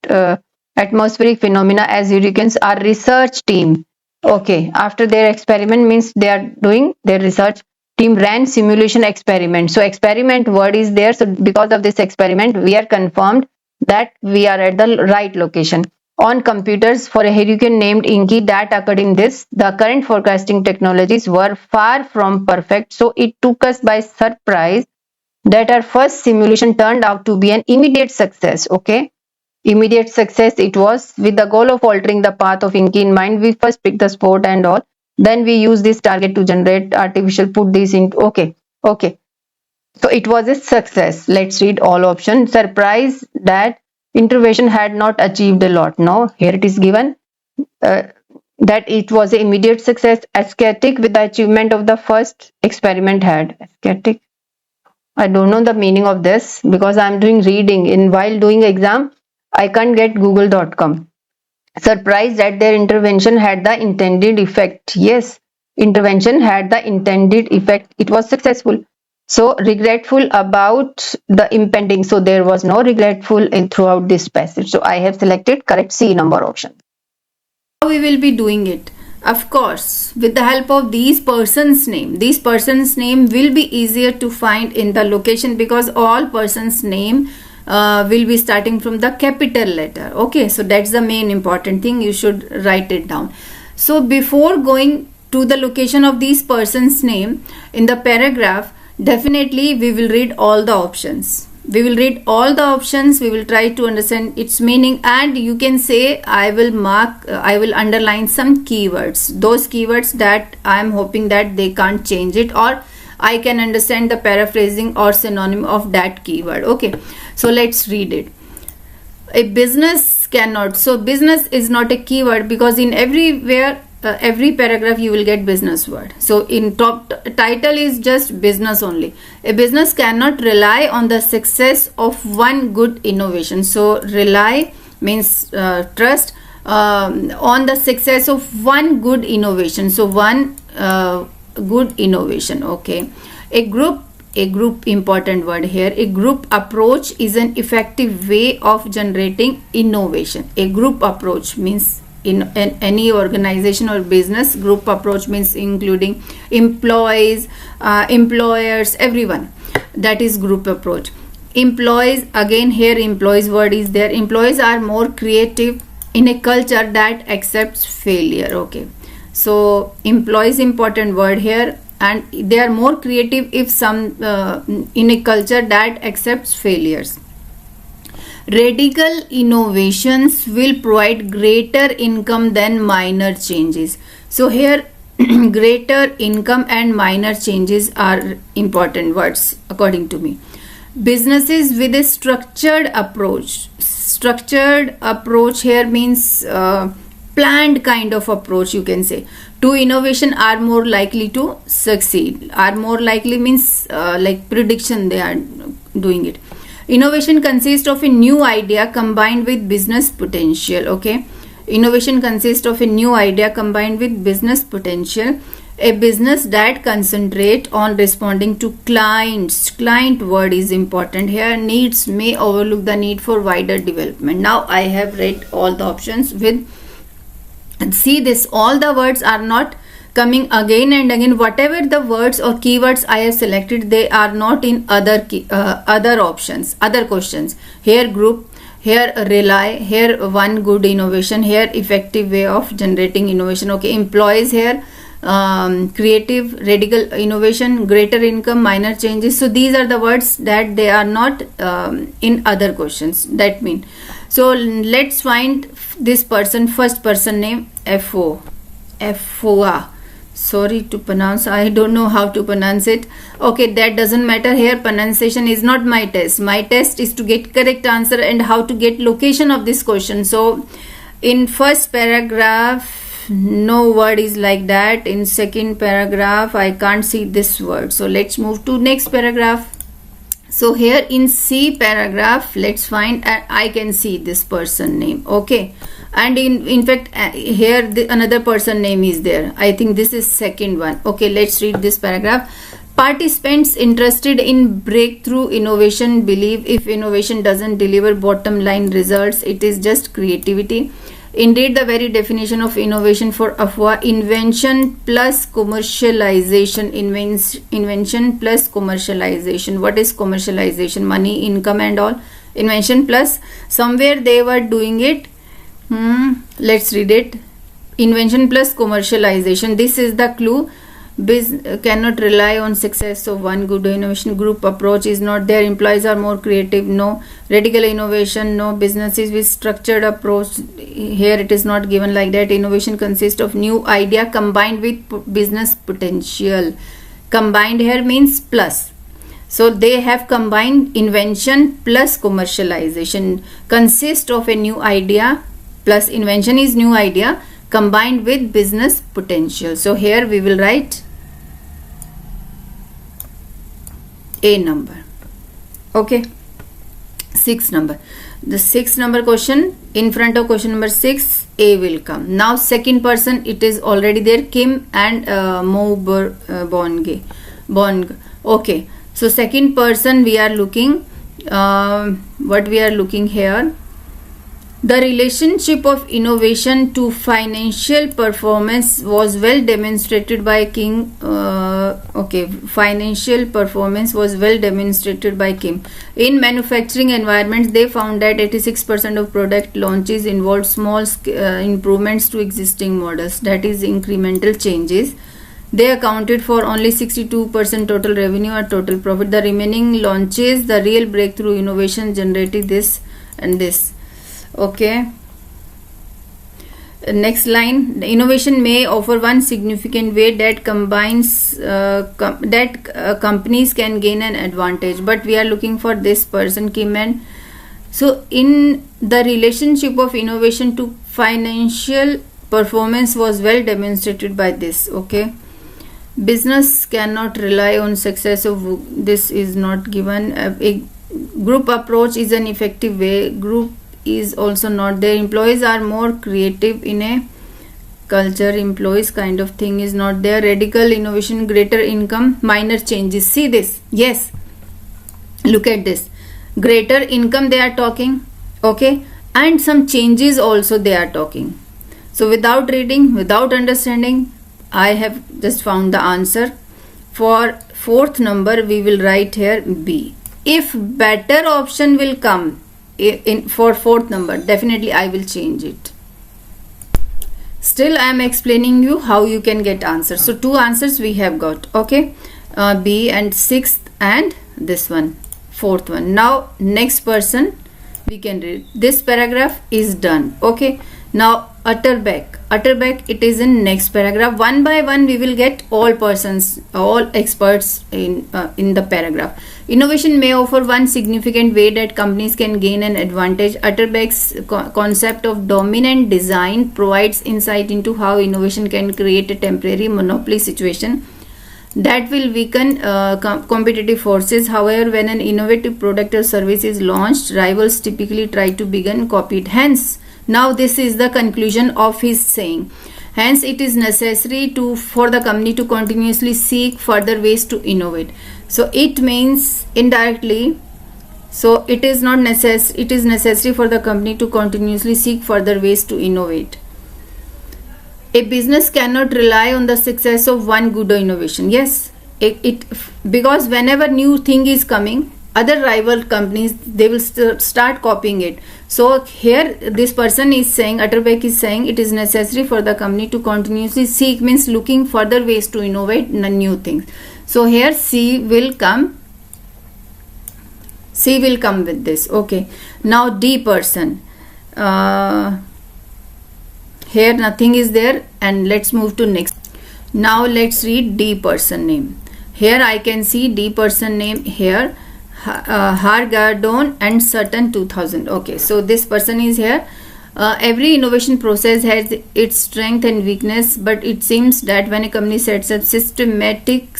atmospheric phenomena as hurricanes, our research team, okay, after their experiment means they are doing their research team ran simulation experiment. So experiment word is there. So because of this experiment, we are confirmed that we are at the right location. On computers for a hurricane named Inky that occurred in this, the current forecasting technologies were far from perfect. So it took us by surprise that our first simulation turned out to be an immediate success. Okay, immediate success it was. With the goal of altering the path of Inky in mind, we first picked the spot and all, then we use this target to generate artificial, put this into, okay, so it was a success. Let's read all options. Surprise that intervention had not achieved a lot. No, here it is given that it was an immediate success. Ecstatic with the achievement of the first experiment had. Ecstatic, I don't know the meaning of this because I'm doing reading. In while doing exam, I can't get google.com. Surprised that their intervention had the intended effect. Yes, intervention had the intended effect. It was successful. So regretful about the impending. So there was no regretful in throughout this passage. So I have selected correct C number option. How we will be doing it? Of course, with the help of these person's name. These person's name will be easier to find in the location because all person's name will be starting from the capital letter. Okay, so that's the main important thing. You should write it down. So before going to the location of these person's name in the paragraph, definitely we will read all the options. We will read all the options. We will try to understand its meaning, and you can say I will underline some keywords. Those keywords that I am hoping that they can't change it, or I can understand the paraphrasing or synonym of that keyword. Okay, so let's read it. A business cannot. So business is not a keyword because in everywhere every paragraph you will get business word. So in top title is just business only. A business cannot rely on the success of one good innovation. So rely means trust on the success of one good innovation. So one good innovation. Okay, a group important word here. A group approach is an effective way of generating innovation. A group approach means in any organization or business, group approach means including employees, employers, everyone. That is group approach. Employees, again here employees word is there. Employees are more creative in a culture that accepts failure. Okay, so employees important word here, and they are more creative if some in a culture that accepts failures. Radical innovations will provide greater income than minor changes. So here greater income and minor changes are important words according to me. Businesses with a structured approach. Structured approach here means planned kind of approach, you can say, to innovation are more likely to succeed. Are more likely means like prediction they are doing it. Innovation consists of a new idea combined with business potential. Okay, innovation consists of a new idea combined with business potential. A business that concentrate on responding to client word is important here. Needs may overlook the need for wider development. Now I have read all the options with, and see this, all the words are not coming again and again. Whatever the words or keywords I have selected, they are not in other options, other questions. Here group, here rely, here one good innovation, here effective way of generating innovation. Okay, employees here, creative, radical innovation, greater income, minor changes. So these are the words that they are not in other questions. That mean, so let's find this person, first person name, FOA. Sorry to pronounce, I don't know how to pronounce it. Okay, that doesn't matter here. Pronunciation is not my test. My test is to get correct answer and how to get location of this question. So in first paragraph, no word is like that. In second paragraph, I can't see this word. So let's move to next paragraph. So here in C paragraph, let's find, I can see this person name. Okay, and in fact here another person name is there. I think this is second one. Okay, let's read this paragraph. Participants interested in breakthrough innovation believe if innovation doesn't deliver bottom line results, it is just creativity. Indeed, the very definition of innovation for Afwa, invention plus commercialization. Invention plus commercialization. What is commercialization? Money, income and all. Invention plus, somewhere they were doing it. Let's read it. Invention plus commercialization. This is the clue. Cannot rely on success of one good innovation. Group approach is not there. Employees are more creative. No. Radical innovation. No. Businesses with structured approach. Here it is not given like that. Innovation consists of new idea combined with business potential. Combined here means plus. So they have combined invention plus commercialization. Consist of a new idea plus invention is new idea combined with business potential. So here we will write A number. Okay, 6 number. The 6 number question, in front of question number 6, A will come. Now second person, it is already there, Kim and Bong. Okay, so second person we are looking, what we are looking here, the relationship of innovation to financial performance was well demonstrated by Kim. Financial performance was well demonstrated by Kim. In manufacturing environments, they found that 86% of product launches involved small improvements to existing models, that is incremental changes. They accounted for only 62% total revenue or total profit. The remaining launches, the real breakthrough innovation generated this and this. Okay, next line, the innovation may offer one significant way that combines companies can gain an advantage, but we are looking for this person, Kim. And so in the relationship of innovation to financial performance was well demonstrated by this. Okay, business cannot rely on success of, this is not given. A group approach is an effective way. Group is also not there. Employees are more creative in a culture. Employees kind of thing is not there. Radical innovation, greater income, minor changes. See this? Yes, look at this. Greater income they are talking. Okay, and some changes also they are talking. So without reading, without understanding, I have just found the answer. For fourth number we will write here B. If better option will come for fourth number, definitely I will change it. Still I am explaining you how you can get answers. So 2 answers we have got. Okay, B and 6th and this one, 4th one. Now next person we can read. This paragraph is done. Okay, Now utterback, it is in next paragraph. One by one we will get all persons, all experts in the paragraph. Innovation may offer one significant way that companies can gain an advantage. Utterback's concept of dominant design provides insight into how innovation can create a temporary monopoly situation that will weaken competitive forces. However, when an innovative product or service is launched, rivals typically try to begin copy it. Hence, now this is the conclusion of his saying. Hence, it is necessary for the company to continuously seek further ways to innovate. So it means indirectly, so it is not necessary. It is necessary for the company to continuously seek further ways to innovate. A business cannot rely on the success of one good innovation. Yes, because whenever new thing is coming, other rival companies, they will start copying it. So here this person is saying, Utterback is saying, it is necessary for the company to continuously seek, means looking further ways to innovate new things. So here C will come with this. Okay, now D person, here nothing is there, and let's move to next. Now let's read D person name. Here I can see D person name here, Hargadon and Sutton 2000. Okay, so this person is here. Every innovation process has its strength and weakness, but it seems that when a company sets up systematized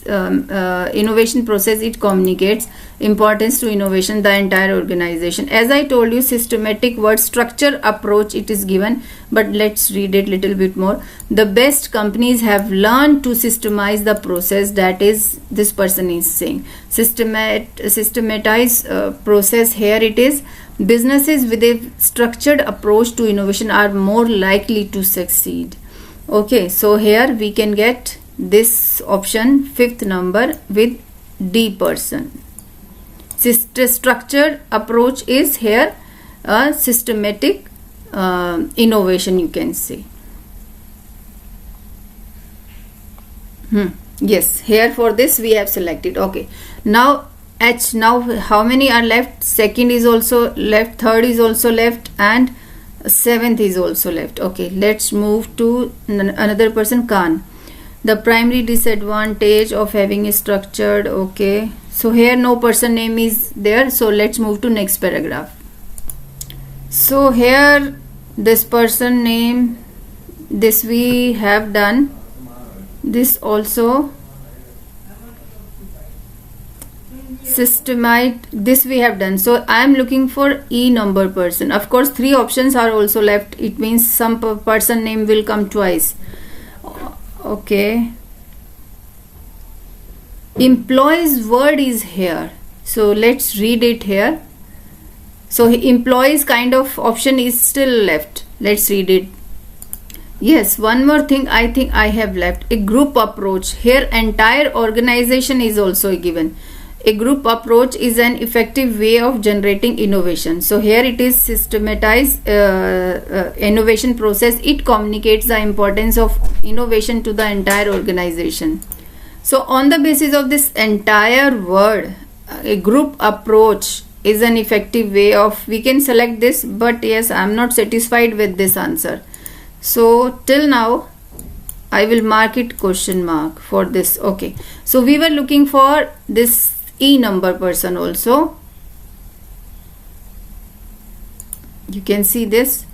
innovation process, it communicates importance to innovation the entire organization. As I told you, systematic word structure approach it is given, but let's read it little bit more. The best companies have learned to systemize the process, that is this person is saying. Systematize process, here it is. Businesses with a structured approach to innovation are more likely to succeed. Okay, so here we can get this option, fifth number, with D person. Structured approach is here a systematic innovation, you can say. Yes, here for this we have selected. Okay, now H. Now how many are left? Second is also left, third is also left, and seventh is also left. Okay, let's move to another person, Khan. The primary disadvantage of having a structured. Okay, so here no person name is there, so let's move to next paragraph. So here this person name, this we have done, this also. This we have done. So I am looking for E number person. Of course, three options are also left. It means some person name will come twice. Okay. Employees word is here. So let's read it here. So employees kind of option is still left. Let's read it. Yes, one more thing I think I have left. A group approach. Here entire organization is also given. A group approach is an effective way of generating innovation. So here it is systematized innovation process. It communicates the importance of innovation to the entire organization. So on the basis of this entire word, a group approach is an effective way of, we can select this, but yes, I am not satisfied with this answer. So till now I will mark it question mark for this. Okay, so we were looking for this E number person also. You can see this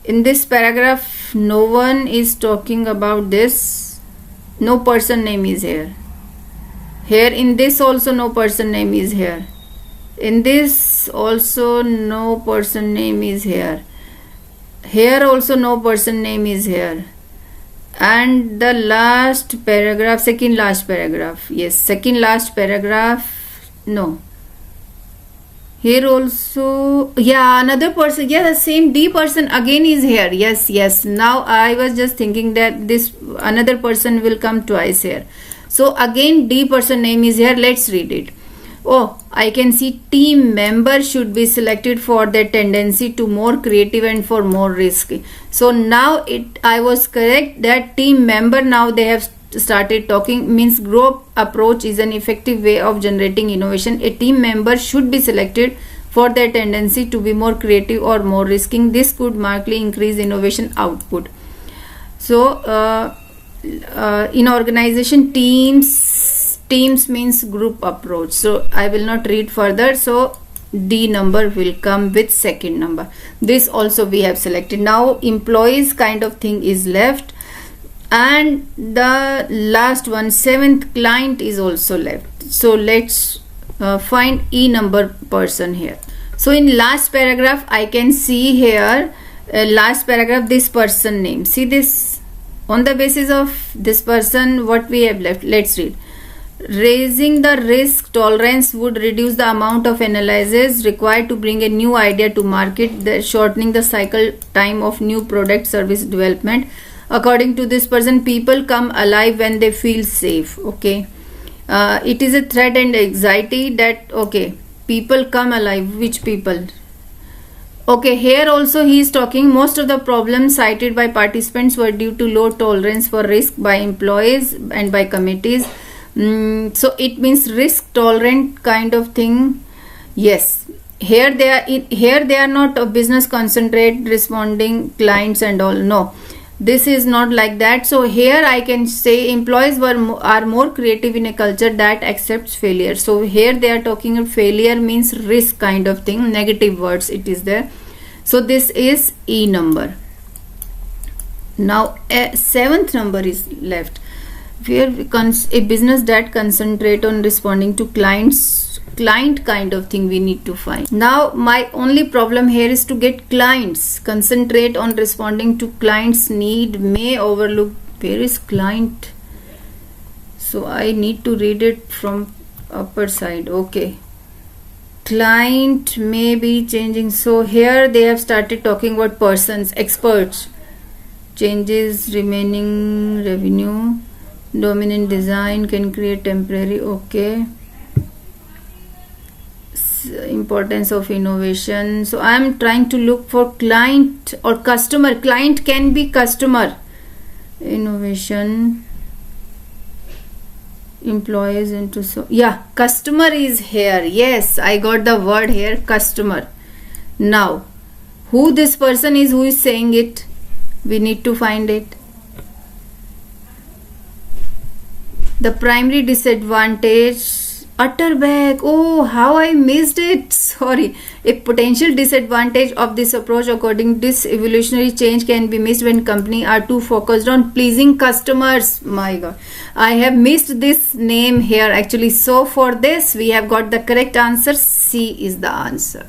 in this paragraph, no one is talking about this. No person name is here. Here in this also no person name is here. In this also no person name is here. Here also no person name is here. And the last paragraph, second last paragraph, yes, second last paragraph, no. Here also, yeah, another person, yeah, the same D person again is here. Yes, now I was just thinking that this another person will come twice here. So again D person name is here. Let's read it. Oh, I can see team member should be selected for their tendency to more creative and for more risky. So now I was correct that team member, now they have started talking, means group approach is an effective way of generating innovation. A team member should be selected for their tendency to be more creative or more risking. This could markedly increase innovation output. So in organization, teams means group approach. So I will not read further. So D number will come with second number. This also we have selected. Now employees kind of thing is left, and the last one, seventh, client, is also left. So let's find E number person here. So in last paragraph I can see here, last paragraph, this person name. See this, on the basis of this person what we have left. Let's read. Raising the risk tolerance would reduce the amount of analysis required to bring a new idea to market, shortening the cycle time of new product service development. According to this person, people come alive when they feel safe. Okay, it is a threat and anxiety that, okay, people come alive. Which people? Okay, here also he is talking, most of the problems cited by participants were due to low tolerance for risk by employees and by committees. So it means risk tolerant kind of thing. Yes, here they are not a business concentrate responding clients and all. No, this is not like that. So here I can say employees are more creative in a culture that accepts failure. So here they are talking of failure means risk kind of thing, negative words it is there. So this is E number. Now seventh number is left, where a business that concentrate on responding to client kind of thing we need to find. Now my only problem here is to get clients. Concentrate on responding to clients need, may overlook. Where is client? So I need to read it from upper side. Okay, client may be changing. So here they have started talking about persons, experts, changes, remaining revenue, dominant design can create temporary. Okay, importance of innovation. So I am trying to look for client or customer. Client can be customer. Innovation, employees into, so yeah, customer is here. Yes, I got the word here, customer. Now who this person is, who is saying it, we need to find it. The primary disadvantage, Utterback. Oh, how I missed it. Sorry. A potential disadvantage of this approach, according to this evolutionary change, can be missed when companies are too focused on pleasing customers. My God, I have missed this name here actually. So for this, we have got the correct answer. C is the answer.